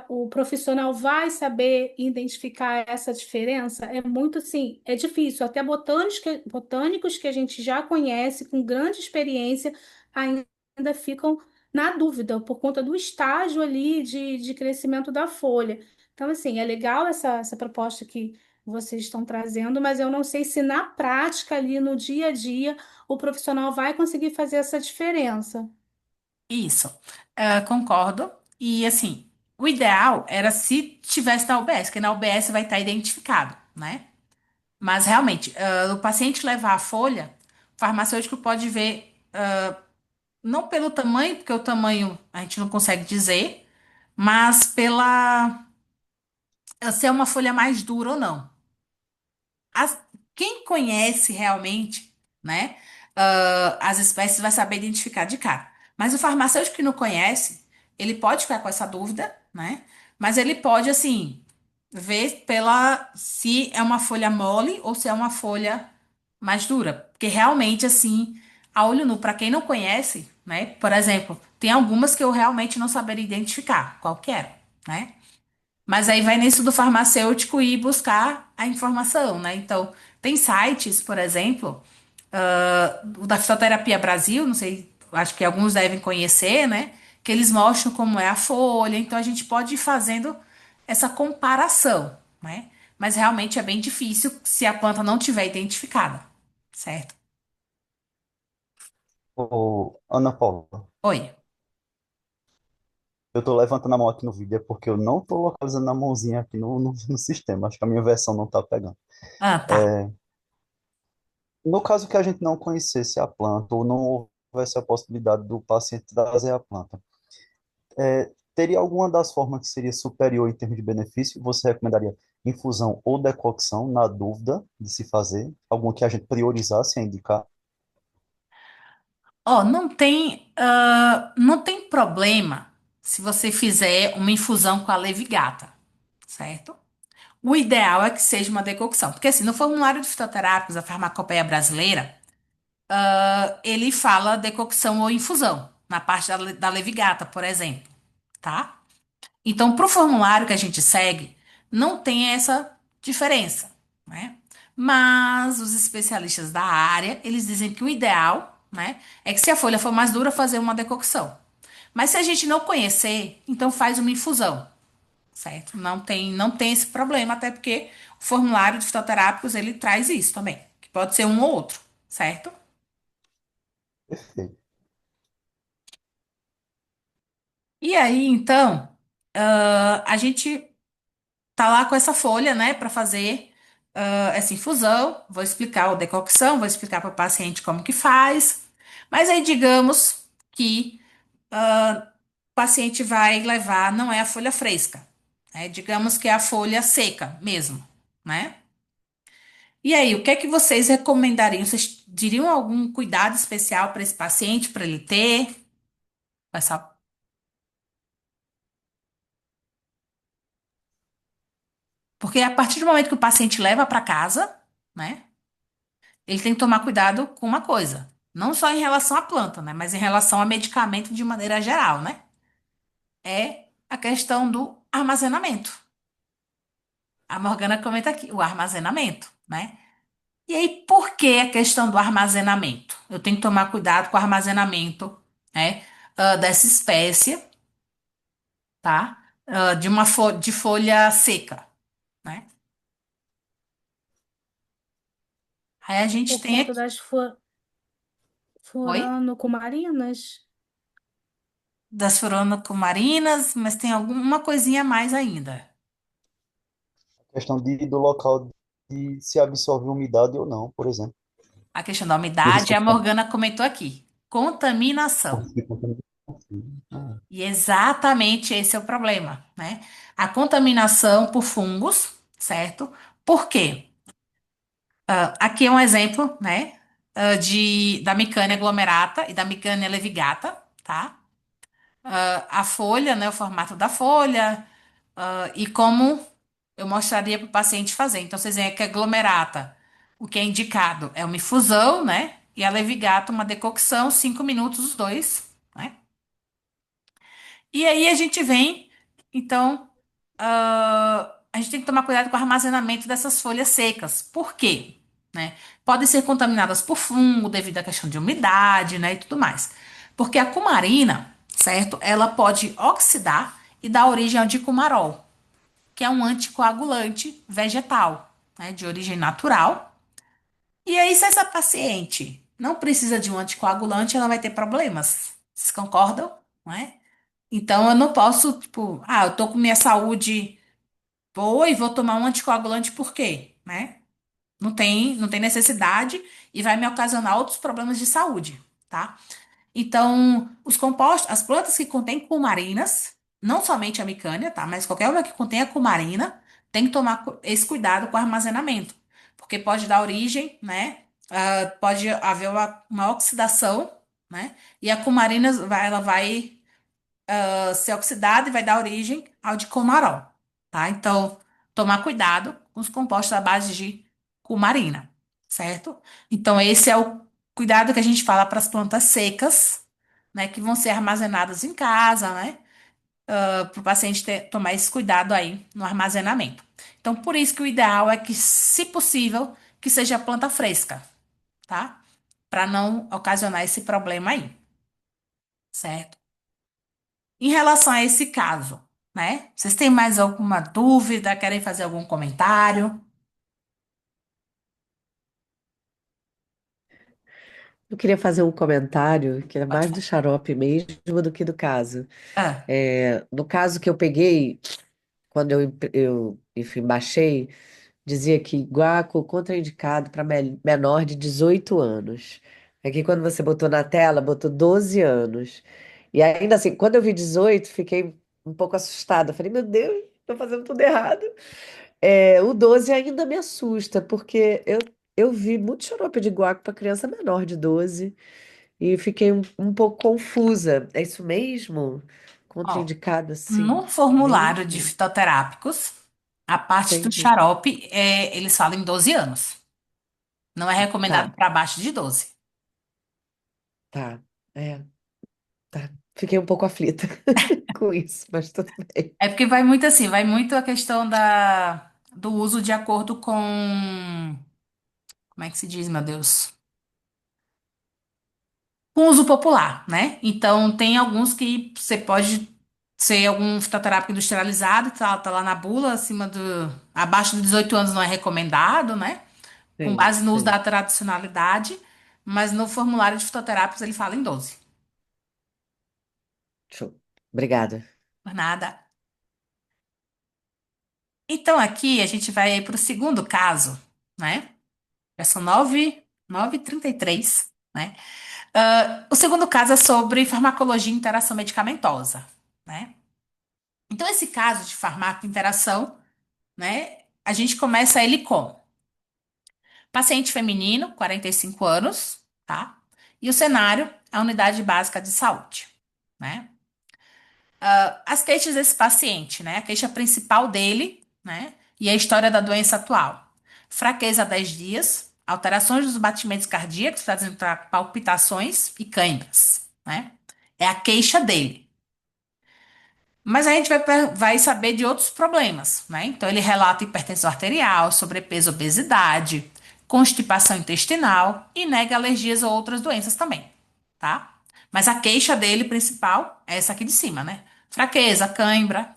o profissional vai saber identificar essa diferença? É muito, assim, é difícil. Até botânicos que a gente já conhece, com grande experiência, ainda ficam na dúvida, por conta do estágio ali de crescimento da folha. Então, assim, é legal essa proposta que vocês estão trazendo, mas eu não sei se na prática, ali no dia a dia, o profissional vai conseguir fazer essa diferença. Isso, concordo. E assim, o ideal era se tivesse na UBS, porque na UBS vai estar identificado, né? Mas realmente, o paciente levar a folha, o farmacêutico pode ver, não pelo tamanho, porque o tamanho a gente não consegue dizer, mas pela se é uma folha mais dura ou não. As- Quem conhece realmente, né, as espécies vai saber identificar de cara. Mas o farmacêutico que não conhece, ele pode ficar com essa dúvida, né? Mas ele pode, assim, ver pela se é uma folha mole ou se é uma folha mais dura. Porque realmente, assim, a olho nu, para quem não conhece, né? Por exemplo, tem algumas que eu realmente não saberia identificar qual que era, né? Mas aí vai nisso do farmacêutico ir buscar a informação, né? Então, tem sites, por exemplo, o da Fitoterapia Brasil, não sei, acho que alguns devem conhecer, né? Que eles mostram como é a folha, então a gente pode ir fazendo essa comparação, né? Mas realmente é bem difícil se a planta não tiver identificada, certo? Ô, Ana Paula, Oi. eu tô levantando a mão aqui no vídeo é porque eu não tô localizando a mãozinha aqui no sistema. Acho que a minha versão não tá pegando. Ah, tá. No caso que a gente não conhecesse a planta ou não houvesse a possibilidade do paciente trazer a planta, teria alguma das formas que seria superior em termos de benefício? Você recomendaria infusão ou decocção, na dúvida de se fazer? Alguma que a gente priorizasse a indicar? Ó, não tem problema se você fizer uma infusão com a levigata, certo? O ideal é que seja uma decocção, porque assim, no formulário de fitoterápicos da Farmacopeia Brasileira, ele fala decocção ou infusão, na parte da levigata, por exemplo, tá? Então, pro formulário que a gente segue, não tem essa diferença, né? Mas os especialistas da área, eles dizem que o ideal, né, é que se a folha for mais dura, fazer uma decocção. Mas se a gente não conhecer, então faz uma infusão, certo? Não tem esse problema, até porque o formulário de fitoterápicos ele traz isso também, que pode ser um ou outro, certo? Perfeito. E aí, então, a gente tá lá com essa folha, né, para fazer essa infusão. Vou explicar a decocção, vou explicar para o paciente como que faz. Mas aí, digamos que o paciente vai levar, não é a folha fresca, né? Digamos que é a folha seca mesmo, né? E aí, o que é que vocês recomendariam? Vocês diriam algum cuidado especial para esse paciente, para ele ter? Essa... Porque a partir do momento que o paciente leva para casa, né, ele tem que tomar cuidado com uma coisa. Não só em relação à planta, né, mas em relação a medicamento de maneira geral, né? É a questão do armazenamento. A Morgana comenta aqui, o armazenamento, né? E aí, por que a questão do armazenamento? Eu tenho que tomar cuidado com o armazenamento, né, dessa espécie, tá? De folha seca, né? Aí a gente Por tem conta aqui. das Oi? furanocumarinas. Das furanocumarinas, mas tem alguma coisinha a mais ainda. A questão do local de se absorve umidade ou não, por exemplo. A questão da De umidade, risco a de Morgana comentou aqui. Contaminação. Ah, E exatamente esse é o problema, né? A contaminação por fungos, certo? Por quê? Aqui é um exemplo, né? Da Micânia glomerata e da Micânia levigata, tá? A folha, né? O formato da folha, e como eu mostraria para o paciente fazer. Então, vocês veem que a glomerata, o que é indicado é uma infusão, né? E a levigata, uma decocção, 5 minutos os dois, né? E aí a gente vem, então, a gente tem que tomar cuidado com o armazenamento dessas folhas secas. Por quê? Né? Podem ser contaminadas por fungo devido à questão de umidade, né, e tudo mais. Porque a cumarina, certo? Ela pode oxidar e dar origem ao dicumarol, que é um anticoagulante vegetal, né, de origem natural. E aí, se essa paciente não precisa de um anticoagulante, ela vai ter problemas. Vocês concordam? Não é? Então, eu não posso, tipo, eu tô com minha saúde boa e vou tomar um anticoagulante por quê? Né? Não tem necessidade e vai me ocasionar outros problemas de saúde, tá? Então, os compostos, as plantas que contêm cumarinas, não somente a micânia, tá? Mas qualquer uma que contenha cumarina, tem que tomar esse cuidado com o armazenamento, porque pode dar origem, né? Pode haver uma oxidação, né? E a cumarina ela vai ser oxidada e vai dar origem ao dicumarol, tá? Então, tomar cuidado com os compostos à base de cumarina, certo? Então, esse é o cuidado que a gente fala para as plantas secas, né, que vão ser armazenadas em casa, né? Para o paciente tomar esse cuidado aí no armazenamento. Então, por isso que o ideal é que, se possível, que seja planta fresca, tá? Para não ocasionar esse problema aí, certo? Em relação a esse caso, né? Vocês têm mais alguma dúvida? Querem fazer algum comentário? Eu queria fazer um comentário que é Pode mais do falar. xarope mesmo do que do caso. Ah, No caso que eu peguei, quando enfim, baixei, dizia que guaco contraindicado para menor de 18 anos. Aqui, quando você botou na tela, botou 12 anos. E ainda assim, quando eu vi 18, fiquei um pouco assustada. Falei, meu Deus, estou fazendo tudo errado. O 12 ainda me assusta, porque eu vi muito xarope de guaco para criança menor de 12 e fiquei um pouco confusa. É isso mesmo? ó, Contraindicado assim no formulário de mesmo? fitoterápicos, a parte do Entendi. xarope, eles falam em 12 anos. Não é recomendado Tá, para abaixo de 12. tá. É, tá. Fiquei um pouco aflita com isso, mas tudo bem. É porque vai muito assim, vai muito a questão do uso de acordo com. Como é que se diz, meu Deus? Com uso popular, né? Então, tem alguns que você pode ser algum fitoterápico industrializado, tá lá na bula, abaixo de 18 anos não é recomendado, né? Com Sim, base no uso sim. da tradicionalidade, mas no formulário de fitoterápicos ele fala em 12. Show. Obrigada. Por nada. Então, aqui a gente vai para o segundo caso, né? Já são 9h33, né? O segundo caso é sobre farmacologia e interação medicamentosa, né? Então, esse caso de farmaco-interação, né? A gente começa ele com paciente feminino, 45 anos, tá? E o cenário, a unidade básica de saúde, né? As queixas desse paciente, né? A queixa principal dele, né? E a história da doença atual. Fraqueza há 10 dias, alterações dos batimentos cardíacos, trazendo para palpitações e câimbras, né? É a queixa dele. Mas a gente vai saber de outros problemas, né? Então, ele relata hipertensão arterial, sobrepeso, obesidade, constipação intestinal e nega alergias ou outras doenças também, tá? Mas a queixa dele principal é essa aqui de cima, né? Fraqueza, cãibra.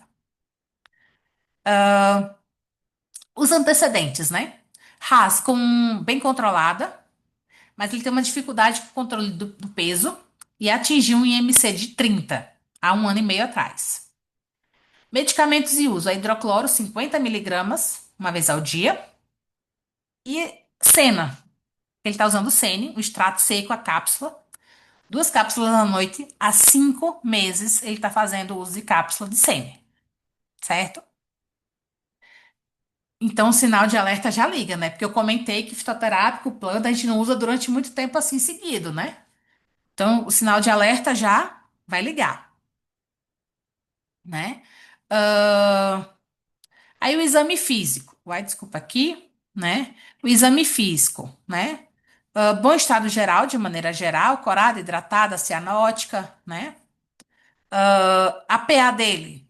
Os antecedentes, né? Haas bem controlada, mas ele tem uma dificuldade com o controle do peso e atingiu um IMC de 30 há um ano e meio atrás. Medicamentos e uso: a hidrocloro 50 miligramas uma vez ao dia e Sena. Ele está usando Sene, o extrato seco, a cápsula. 2 cápsulas à noite, há 5 meses ele está fazendo uso de cápsula de Sene, certo? Então o sinal de alerta já liga, né? Porque eu comentei que fitoterápico, planta, a gente não usa durante muito tempo assim seguido, né? Então o sinal de alerta já vai ligar, né? Ah, Aí o exame físico, vai, desculpa aqui, né? O exame físico, né? Bom estado geral, de maneira geral, corada, hidratada, cianótica, né? A PA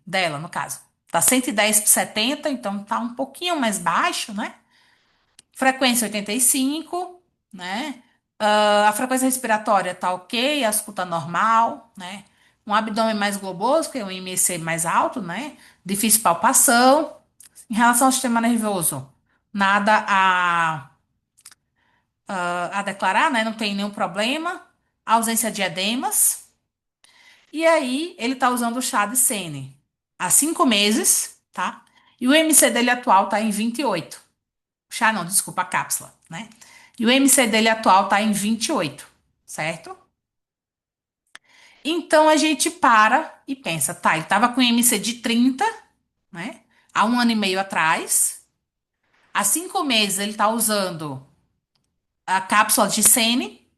dela, no caso, tá 110/70, então tá um pouquinho mais baixo, né? Frequência 85, né? A frequência respiratória tá ok, a escuta normal, né? um abdômen mais globoso, que é um IMC mais alto, né? Difícil palpação. Em relação ao sistema nervoso, nada a declarar, né? Não tem nenhum problema. Ausência de edemas. E aí, ele tá usando o chá de Sene há 5 meses, tá? E o MC dele atual tá em 28. Chá não, desculpa, a cápsula, né? E o MC dele atual tá em 28, certo? Então a gente para e pensa, tá, ele tava com MC de 30, né? Há 1 ano e meio atrás. Há 5 meses ele tá usando a cápsula de Sene.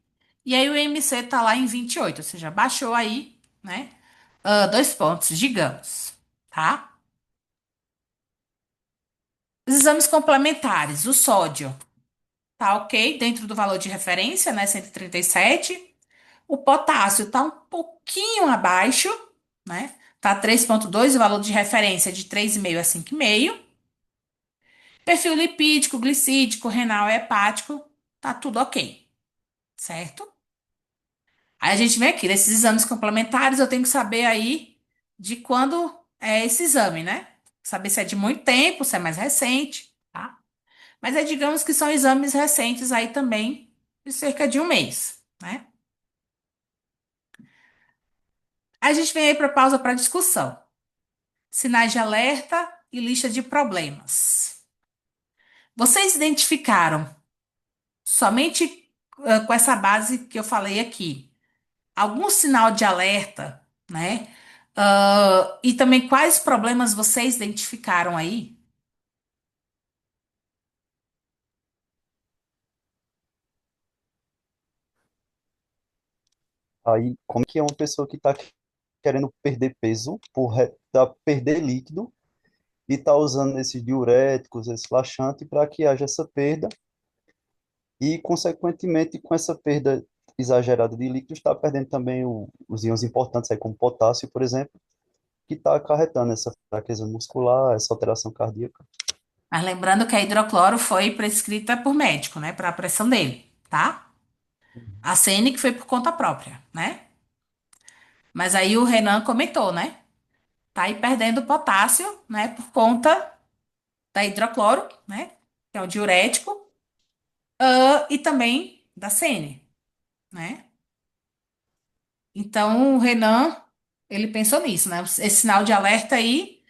E aí o MC tá lá em 28, ou seja, baixou aí, né? 2 pontos, digamos, tá? Os exames complementares, o sódio tá ok, dentro do valor de referência, né? 137. O potássio tá um pouquinho abaixo, né? Tá 3,2, o valor de referência é de 3,5 a 5,5. Perfil lipídico, glicídico, renal e hepático, tá tudo ok, certo? Aí a gente vem aqui, nesses exames complementares, eu tenho que saber aí de quando é esse exame, né? Saber se é de muito tempo, se é mais recente, tá? Mas é, digamos que são exames recentes aí também, de cerca de 1 mês, né? A gente vem aí para pausa para discussão. Sinais de alerta e lista de problemas. Vocês identificaram somente com essa base que eu falei aqui, algum sinal de alerta, né? E também quais problemas vocês identificaram aí? Aí, como que é uma pessoa que está querendo perder peso, tá perder líquido, e está usando esses diuréticos, esse laxante, para que haja essa perda, e, consequentemente, com essa perda exagerada de líquido, está perdendo também os íons importantes, aí, como potássio, por exemplo, que está acarretando essa fraqueza muscular, essa alteração cardíaca. Mas lembrando que a hidrocloro foi prescrita por médico, né? Para a pressão dele, tá? A CN que foi por conta própria, né? Mas aí o Renan comentou, né? Tá aí perdendo potássio, né? Por conta da hidrocloro, né? Que é o diurético, e também da CN, né? Então o Renan, ele pensou nisso, né? Esse sinal de alerta aí,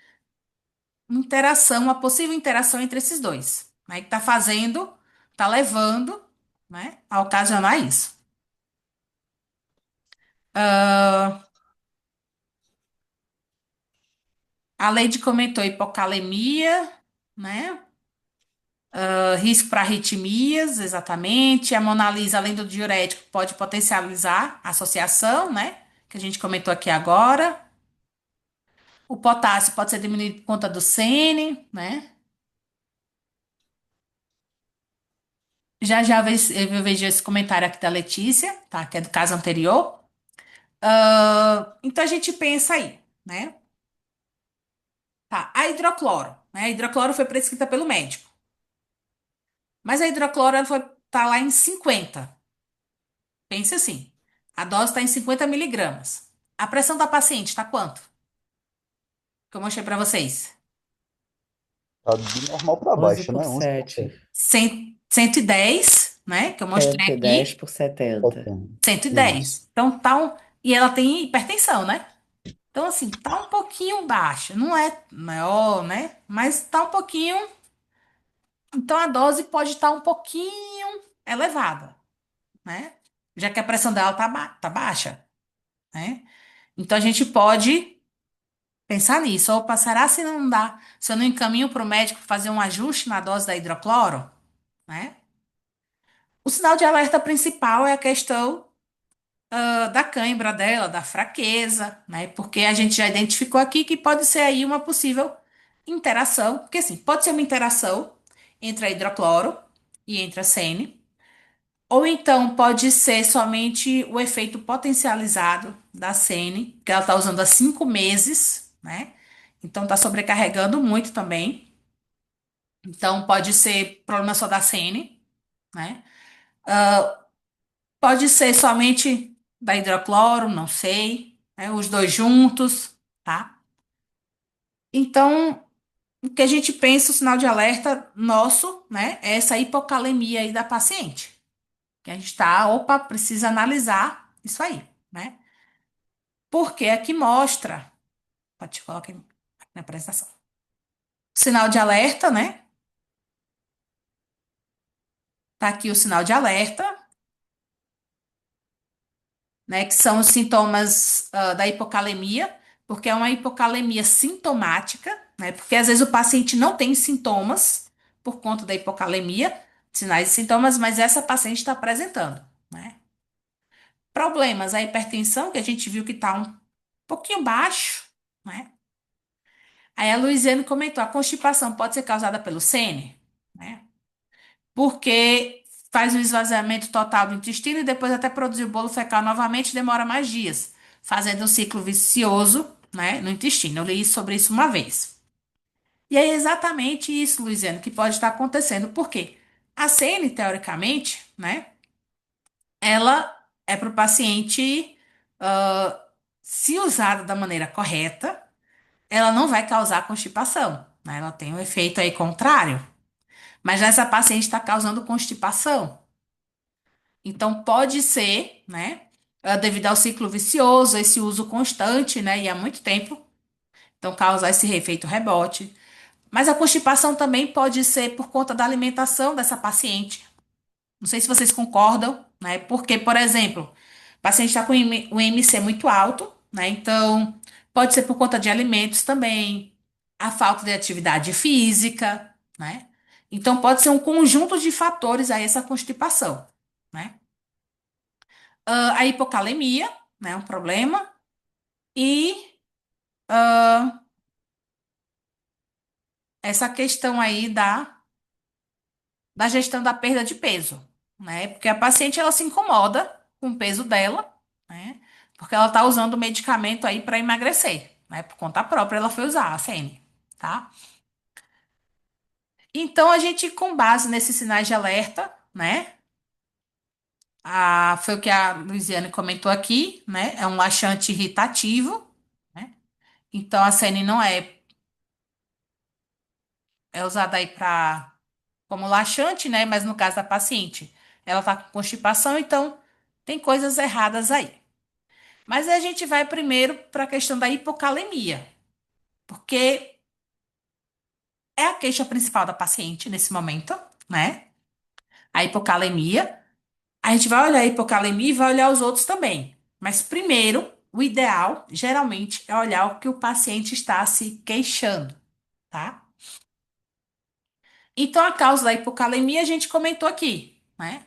interação, uma possível interação entre esses dois, né? Que tá fazendo, tá levando, né? A ocasionar isso. Ah, a Lady comentou hipocalemia, né? Risco para arritmias, exatamente. A Mona Lisa, além do diurético, pode potencializar a associação, né? Que a gente comentou aqui agora. O potássio pode ser diminuído por conta do sene, né? Já já eu vejo esse comentário aqui da Letícia, tá? Que é do caso anterior. Então a gente pensa aí, né? Tá, a hidrocloro, né? A hidrocloro foi prescrita pelo médico. Mas a hidrocloro ela tá lá em 50. Pense assim. A dose está em 50 miligramas. A pressão da paciente está quanto? Que eu mostrei para vocês. Tá de normal para 11 baixo, por né? 7. 11%. 110, né? Que eu mostrei 110 aqui. por 70. Botando. 110. Isso. Então tá um. E ela tem hipertensão, né? Então, assim, tá um pouquinho baixa. Não é maior, né? Mas tá um pouquinho. Então a dose pode estar um pouquinho elevada, né? Já que a pressão dela tá baixa, né? Então a gente pode pensar nisso. Ou será se não dá, se eu não encaminho para o médico fazer um ajuste na dose da hidrocloro, né? O sinal de alerta principal é a questão da cãibra dela, da fraqueza, né? Porque a gente já identificou aqui que pode ser aí uma possível interação, porque assim, pode ser uma interação entre a hidrocloro e entre a CN, ou então pode ser somente o efeito potencializado da CN, que ela está usando há 5 meses, né? Então está sobrecarregando muito também. Então pode ser problema só da CN, né? Pode ser somente da hidrocloro, não sei. né? Os dois juntos, tá? Então, o que a gente pensa, o sinal de alerta nosso, né, é essa hipocalemia aí da paciente. Que a gente tá, opa, precisa analisar isso aí, né? Porque aqui mostra, pode colocar aqui na apresentação. Sinal de alerta, né? Tá aqui o sinal de alerta, né? Que são os sintomas da hipocalemia, porque é uma hipocalemia sintomática, né? Porque às vezes o paciente não tem sintomas por conta da hipocalemia, sinais e sintomas, mas essa paciente está apresentando, né? Problemas, a hipertensão, que a gente viu que está um pouquinho baixo, né? Aí a Luiziane comentou, a constipação pode ser causada pelo sene, né? Porque faz um esvaziamento total do intestino e depois até produzir o bolo fecal novamente demora mais dias, fazendo um ciclo vicioso, né, no intestino. Eu li sobre isso uma vez. E é exatamente isso, Luiziane, que pode estar acontecendo. Por quê? A CN, teoricamente, né, ela é para o paciente, ah, se usada da maneira correta, ela não vai causar constipação, né? Ela tem um efeito aí contrário. Mas essa paciente está causando constipação. Então, pode ser, né, devido ao ciclo vicioso, esse uso constante, né, e há muito tempo, então causa esse efeito rebote. Mas a constipação também pode ser por conta da alimentação dessa paciente. Não sei se vocês concordam, né, porque, por exemplo, o paciente está com o IMC muito alto, né, então pode ser por conta de alimentos também, a falta de atividade física, né, então pode ser um conjunto de fatores aí essa constipação, né. A hipocalemia, né, um problema, e ah, essa questão aí da gestão da perda de peso, né? Porque a paciente ela se incomoda com o peso dela, né? Porque ela tá usando o medicamento aí para emagrecer, né? Por conta própria ela foi usar a CN, tá? Então a gente com base nesses sinais de alerta, né? Foi o que a Luiziane comentou aqui, né? É um laxante irritativo, né? Então a CN não é usada aí para como laxante, né? Mas no caso da paciente, ela tá com constipação, então tem coisas erradas aí. Mas a gente vai primeiro para a questão da hipocalemia, porque é a queixa principal da paciente nesse momento, né? A hipocalemia. A gente vai olhar a hipocalemia e vai olhar os outros também. Mas primeiro, o ideal, geralmente, é olhar o que o paciente está se queixando, tá? Então, a causa da hipocalemia a gente comentou aqui, né?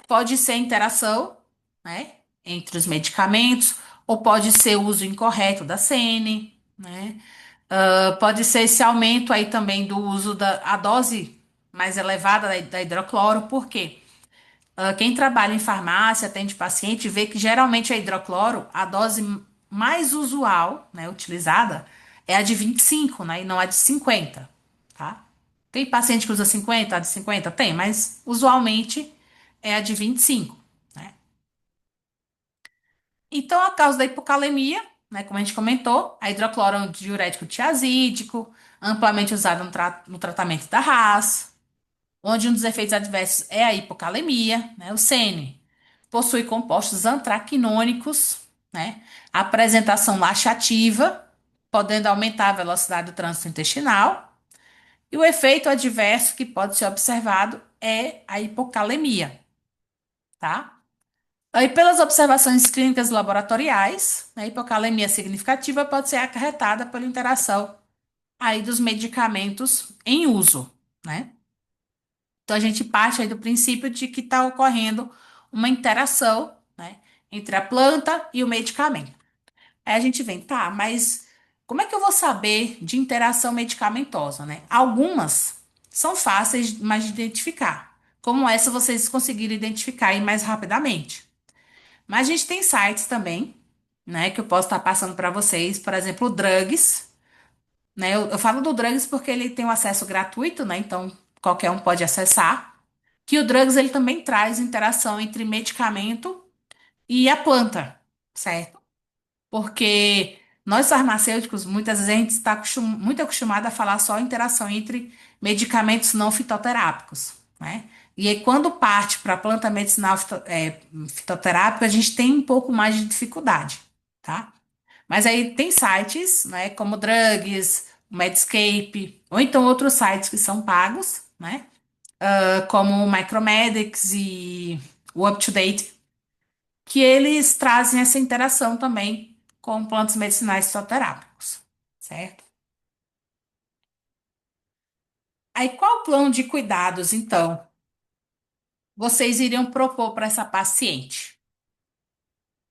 Pode ser interação, né, entre os medicamentos, ou pode ser uso incorreto da CN, né? Pode ser esse aumento aí também do uso a dose mais elevada da hidrocloro, por quê? Quem trabalha em farmácia, atende paciente, vê que geralmente a hidrocloro, a dose mais usual, né, utilizada, é a de 25, né, e não a de 50, tá? Tem paciente que usa 50, a de 50? Tem, mas usualmente é a de 25, né? Então, a causa da hipocalemia, né, como a gente comentou, a hidrocloro é um diurético tiazídico, amplamente usado no tratamento da RAS, onde um dos efeitos adversos é a hipocalemia, né? O CN possui compostos antraquinônicos, né? Apresentação laxativa, podendo aumentar a velocidade do trânsito intestinal. E o efeito adverso que pode ser observado é a hipocalemia, tá? Aí, pelas observações clínicas laboratoriais, a hipocalemia significativa pode ser acarretada pela interação aí dos medicamentos em uso, né? Então, a gente parte aí do princípio de que está ocorrendo uma interação, né, entre a planta e o medicamento. Aí a gente vem, tá, mas como é que eu vou saber de interação medicamentosa, né? Algumas são fáceis mais de identificar, como essa vocês conseguiram identificar aí mais rapidamente. Mas a gente tem sites também, né, que eu posso estar passando para vocês, por exemplo, o Drugs, né? Eu falo do Drugs porque ele tem um acesso gratuito, né? Então qualquer um pode acessar. Que o Drugs ele também traz interação entre medicamento e a planta, certo? porque nós farmacêuticos, muitas vezes a gente está muito acostumado a falar só a interação entre medicamentos não fitoterápicos, né? E aí, quando parte para a planta medicinal fitoterápica, a gente tem um pouco mais de dificuldade, tá? Mas aí tem sites, né, como Drugs, Medscape, ou então outros sites que são pagos, né? Como o Micromedics e o UpToDate, que eles trazem essa interação também com plantas medicinais fitoterápicos, certo? Aí, qual o plano de cuidados, então, vocês iriam propor para essa paciente?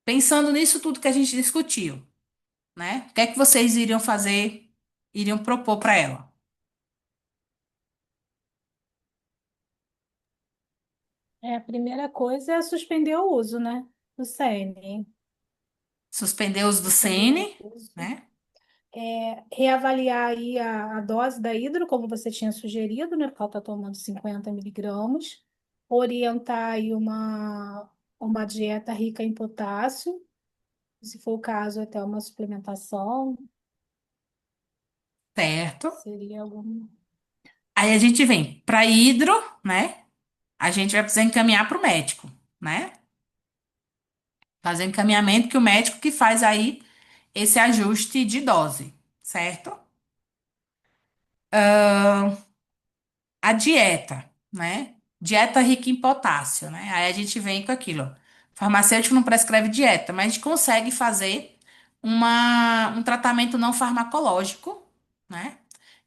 Pensando nisso tudo que a gente discutiu, né? O que é que vocês iriam fazer, iriam propor para ela? A primeira coisa é suspender o uso, né? Do CN. Suspender o uso do Suspender o CN, uso. né? Reavaliar aí a dose da hidro, como você tinha sugerido, né? Porque ela está tomando 50 miligramas. Orientar aí uma dieta rica em potássio, se for o caso, até uma suplementação, Certo. seria algum. Aí a gente vem para hidro, né? A gente vai precisar encaminhar para o médico, né? Fazer encaminhamento que o médico que faz aí esse ajuste de dose, certo? A dieta, né? Dieta rica em potássio, né? Aí a gente vem com aquilo. Ó. Farmacêutico não prescreve dieta, mas a gente consegue fazer um tratamento não farmacológico, né?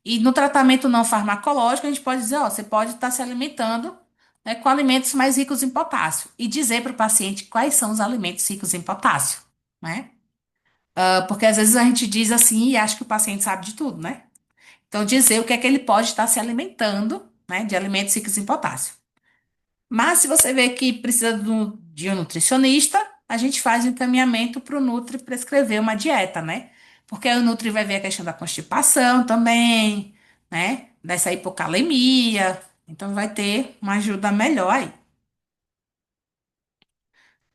E no tratamento não farmacológico, a gente pode dizer, ó, você pode estar se alimentando, né, com alimentos mais ricos em potássio e dizer para o paciente quais são os alimentos ricos em potássio, né? Porque às vezes a gente diz assim e acha que o paciente sabe de tudo, né? Então, dizer o que é que ele pode estar se alimentando, né, de alimentos ricos em potássio. Mas se você vê que precisa de um nutricionista, a gente faz o encaminhamento para o Nutri prescrever uma dieta, né? Porque aí o Nutri vai ver a questão da constipação também, né? Dessa hipocalemia. Então vai ter uma ajuda melhor aí.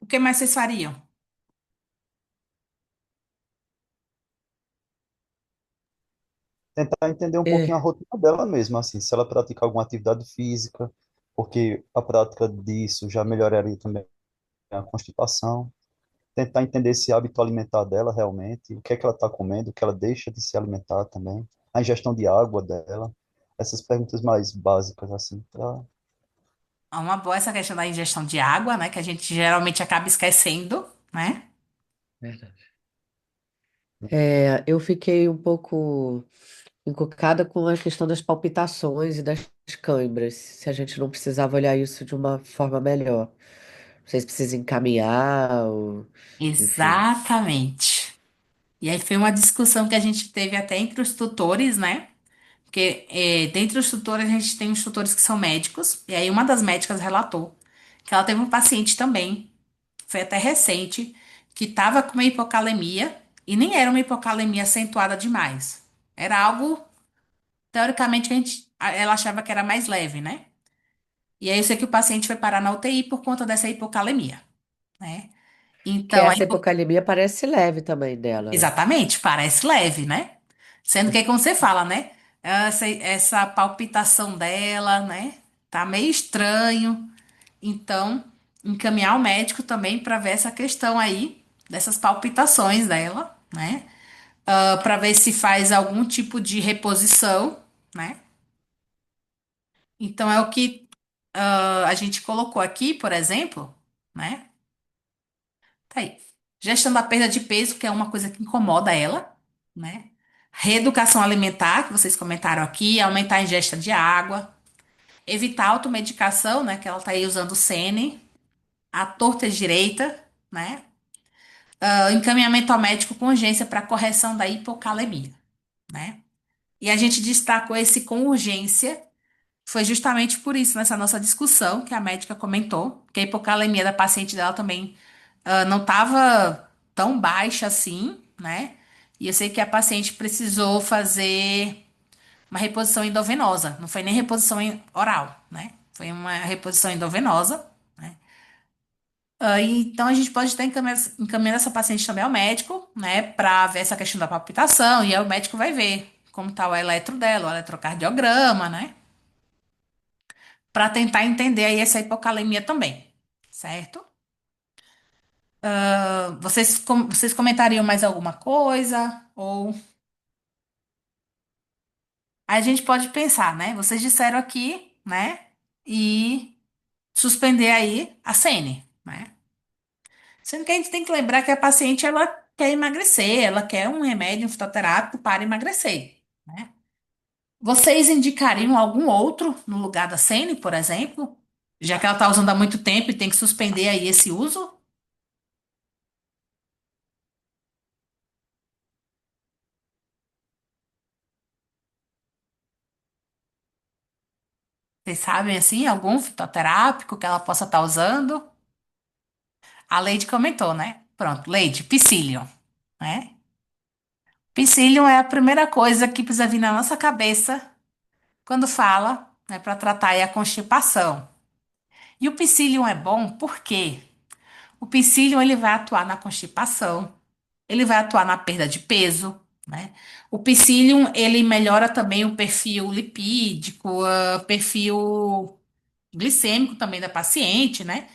O que mais vocês fariam? Tentar entender um pouquinho a É, rotina dela mesmo, assim, se ela pratica alguma atividade física, porque a prática disso já melhoraria também a constipação. Tentar entender esse hábito alimentar dela realmente, o que é que ela está comendo, o que ela deixa de se alimentar também, a ingestão de água dela, essas perguntas mais básicas, assim, para... É uma boa essa questão da ingestão de água, né? Que a gente geralmente acaba esquecendo, né? verdade. Eu fiquei um pouco encucada com a questão das palpitações e das câimbras, se a gente não precisava olhar isso de uma forma melhor. Não sei se precisa encaminhar, ou, enfim. Exatamente. E aí foi uma discussão que a gente teve até entre os tutores, né? Porque dentre os tutores a gente tem os tutores que são médicos, e aí uma das médicas relatou que ela teve um paciente também, foi até recente, que estava com uma hipocalemia, e nem era uma hipocalemia acentuada demais. Era algo, teoricamente, ela achava que era mais leve, né? E aí eu sei que o paciente foi parar na UTI por conta dessa hipocalemia, né? Que Então, a essa hipocalemia parece leve também dela, né? exatamente, parece leve, né? Sendo que, como você fala, né? Essa palpitação dela, né? Tá meio estranho. Então, encaminhar o médico também para ver essa questão aí, dessas palpitações dela, né? Para ver se faz algum tipo de reposição, né? Então, é o que a gente colocou aqui, por exemplo, né? Tá aí. Gestão da perda de peso, que é uma coisa que incomoda ela, né? Reeducação alimentar, que vocês comentaram aqui, aumentar a ingesta de água, evitar a automedicação, né? Que ela tá aí usando o Sene, a torta direita, né? Encaminhamento ao médico com urgência para correção da hipocalemia, né? E a gente destacou esse com urgência, foi justamente por isso, nessa nossa discussão, que a médica comentou, que a hipocalemia da paciente dela também não estava tão baixa assim, né? E eu sei que a paciente precisou fazer uma reposição endovenosa, não foi nem reposição oral, né? Foi uma reposição endovenosa, né? Então, a gente pode estar encaminhando essa paciente também ao médico, né, para ver essa questão da palpitação, e aí o médico vai ver como está o eletro dela, o eletrocardiograma, né, para tentar entender aí essa hipocalemia também, certo? Vocês comentariam mais alguma coisa? Ou a gente pode pensar, né? Vocês disseram aqui, né? E suspender aí a CN, né? Sendo que a gente tem que lembrar que a paciente ela quer emagrecer, ela quer um remédio, um fitoterápico para emagrecer, né? Vocês indicariam algum outro no lugar da CN, por exemplo? Já que ela está usando há muito tempo e tem que suspender aí esse uso? Vocês sabem, assim, algum fitoterápico que ela possa estar usando? A Leide comentou, né? Pronto, Leide, psyllium, né? Psyllium é a primeira coisa que precisa vir na nossa cabeça quando fala, né, para tratar aí a constipação. E o psyllium é bom porque o psyllium ele vai atuar na constipação, ele vai atuar na perda de peso, né? O psyllium ele melhora também o perfil lipídico, perfil glicêmico também da paciente, né?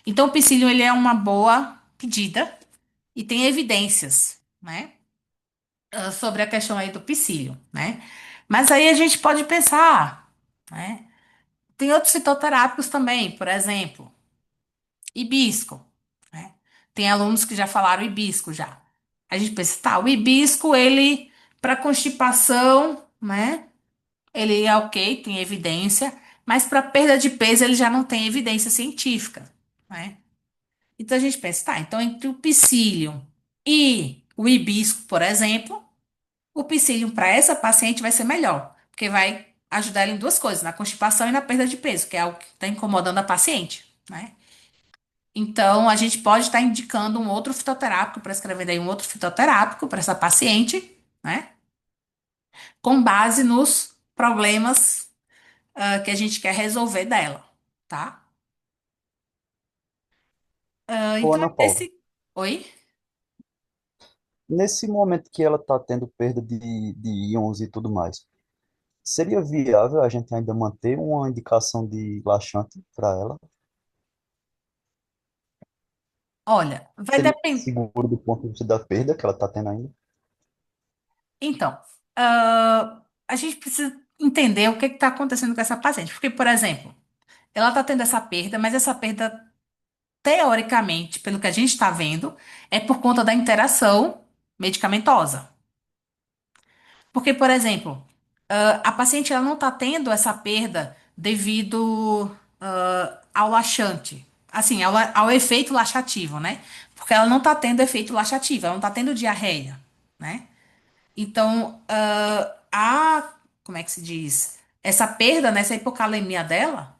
Então o psyllium ele é uma boa pedida e tem evidências, né, sobre a questão aí do psyllium, né? Mas aí a gente pode pensar, né? Tem outros fitoterápicos também, por exemplo, hibisco, né? Tem alunos que já falaram hibisco já. A gente pensa, tá, o hibisco, ele, para constipação, né? Ele é ok, tem evidência, mas para perda de peso ele já não tem evidência científica, né? Então a gente pensa, tá, então entre o psyllium e o hibisco, por exemplo, o psyllium para essa paciente vai ser melhor, porque vai ajudar ela em duas coisas, na constipação e na perda de peso, que é algo que está incomodando a paciente, né? Então, a gente pode estar indicando um outro fitoterápico, prescrevendo aí um outro fitoterápico para essa paciente, né? Com base nos problemas, que a gente quer resolver dela, tá? Ô, Então, Ana Paula, esse. Oi? nesse momento que ela está tendo perda de íons e tudo mais, seria viável a gente ainda manter uma indicação de laxante para ela? Olha, vai Seria depender. seguro do ponto de vista da perda que ela está tendo ainda? Então, a gente precisa entender o que está acontecendo com essa paciente. Porque, por exemplo, ela está tendo essa perda, mas essa perda, teoricamente, pelo que a gente está vendo, é por conta da interação medicamentosa. Porque, por exemplo, a paciente ela não está tendo essa perda devido ao laxante, assim, ao efeito laxativo, né? Porque ela não está tendo efeito laxativo, ela não está tendo diarreia, né? Então, como é que se diz? Essa perda, nessa hipocalemia dela,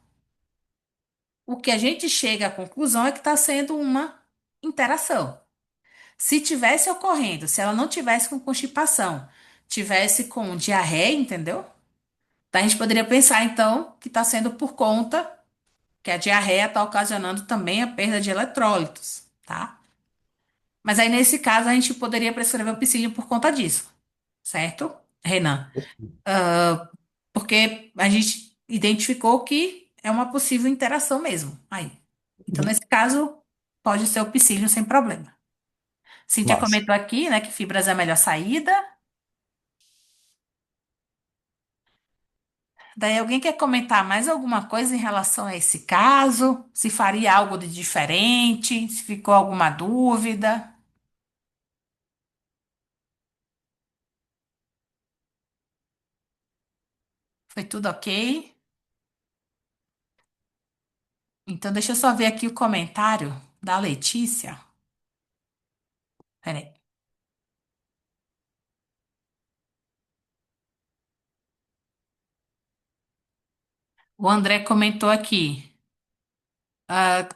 o que a gente chega à conclusão é que está sendo uma interação. Se tivesse ocorrendo, se ela não tivesse com constipação, tivesse com diarreia, entendeu? Então, a gente poderia pensar, então, que está sendo por conta que a diarreia está ocasionando também a perda de eletrólitos, tá? Mas aí, nesse caso, a gente poderia prescrever o psyllium por conta disso, certo, Renan? Porque a gente identificou que é uma possível interação mesmo. Aí. Então, nesse caso, pode ser o psyllium sem problema. Cíntia Massa. comentou aqui, né, que fibras é a melhor saída. Daí alguém quer comentar mais alguma coisa em relação a esse caso? Se faria algo de diferente? Se ficou alguma dúvida? Foi tudo ok? Então deixa eu só ver aqui o comentário da Letícia. Peraí. O André comentou aqui. Ah,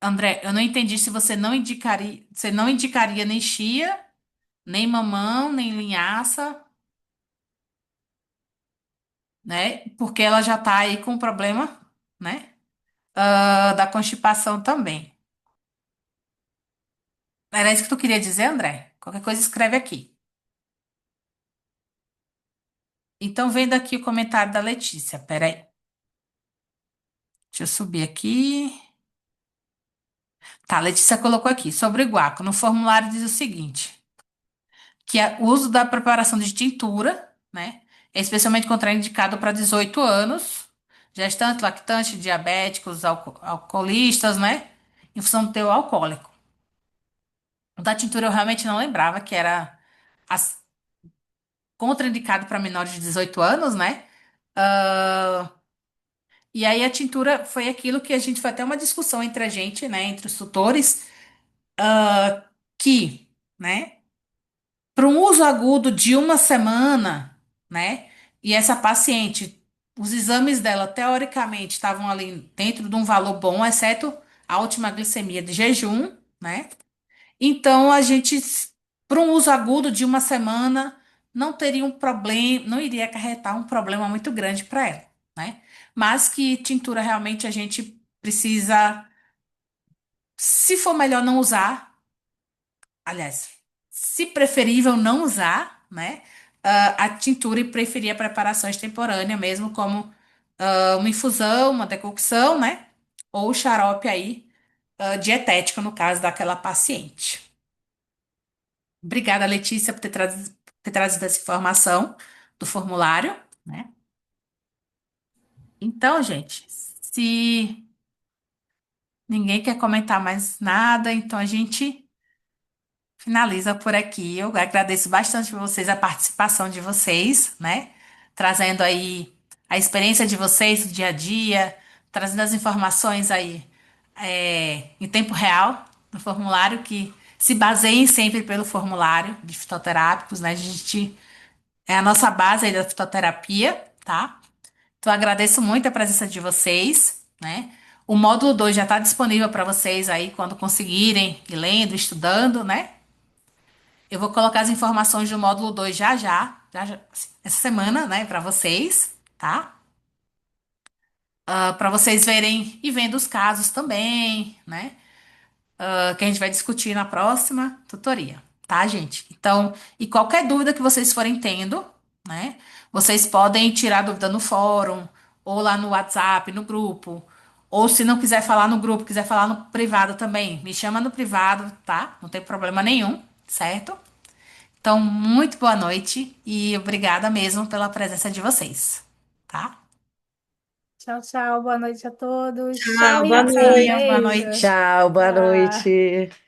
André, eu não entendi se você não indicaria nem chia, nem mamão, nem linhaça, né? Porque ela já tá aí com problema, né? da constipação também. Era isso que tu queria dizer, André? Qualquer coisa escreve aqui. Então, vendo aqui o comentário da Letícia. Peraí. Deixa eu subir aqui. Tá, a Letícia colocou aqui. Sobre o guaco. No formulário diz o seguinte: que o uso da preparação de tintura, né? É especialmente contraindicado para 18 anos, gestantes, lactantes, diabéticos, alcoolistas, né? Em função do teor alcoólico. O da tintura eu realmente não lembrava que era as- contraindicado para menores de 18 anos, né? Ah, e aí a tintura foi aquilo que a gente foi até uma discussão entre a gente, né? Entre os tutores, que, né? Para um uso agudo de uma semana, né? E essa paciente, os exames dela, teoricamente, estavam ali dentro de um valor bom, exceto a última glicemia de jejum, né? Então, a gente, para um uso agudo de uma semana, não teria um problema, não iria acarretar um problema muito grande para ela, né? Mas que tintura realmente a gente precisa, se for melhor não usar, aliás, se preferível não usar, né? A tintura e preferir a preparação extemporânea mesmo, como uma infusão, uma decocção, né? Ou o xarope aí, dietético, no caso daquela paciente. Obrigada, Letícia, por ter trazido essa informação do formulário, né? Então, gente, se ninguém quer comentar mais nada, então a gente finaliza por aqui. Eu agradeço bastante por vocês, a participação de vocês, né? Trazendo aí a experiência de vocês do dia a dia, trazendo as informações aí em tempo real no formulário, que se baseiem sempre pelo formulário de fitoterápicos, né? A gente é a nossa base aí da fitoterapia, tá? Então, eu agradeço muito a presença de vocês, né? O módulo 2 já está disponível para vocês aí quando conseguirem ir lendo, estudando, né? Eu vou colocar as informações do módulo 2 já, assim, essa semana, né, para vocês, tá? Para vocês verem e vendo os casos também, né? Que a gente vai discutir na próxima tutoria, tá, gente? Então, e qualquer dúvida que vocês forem tendo, né? Vocês podem tirar dúvida no fórum, ou lá no WhatsApp, no grupo. Ou se não quiser falar no grupo, quiser falar no privado também, me chama no privado, tá? Não tem problema nenhum, certo? Então, muito boa noite e obrigada mesmo pela presença de vocês, tá? Tchau, tchau. Boa noite a todos. Tchau, Tchau, boa Rita. noite. Tchauzinho, boa Beijo. noite. Tchau, boa Tchau. noite.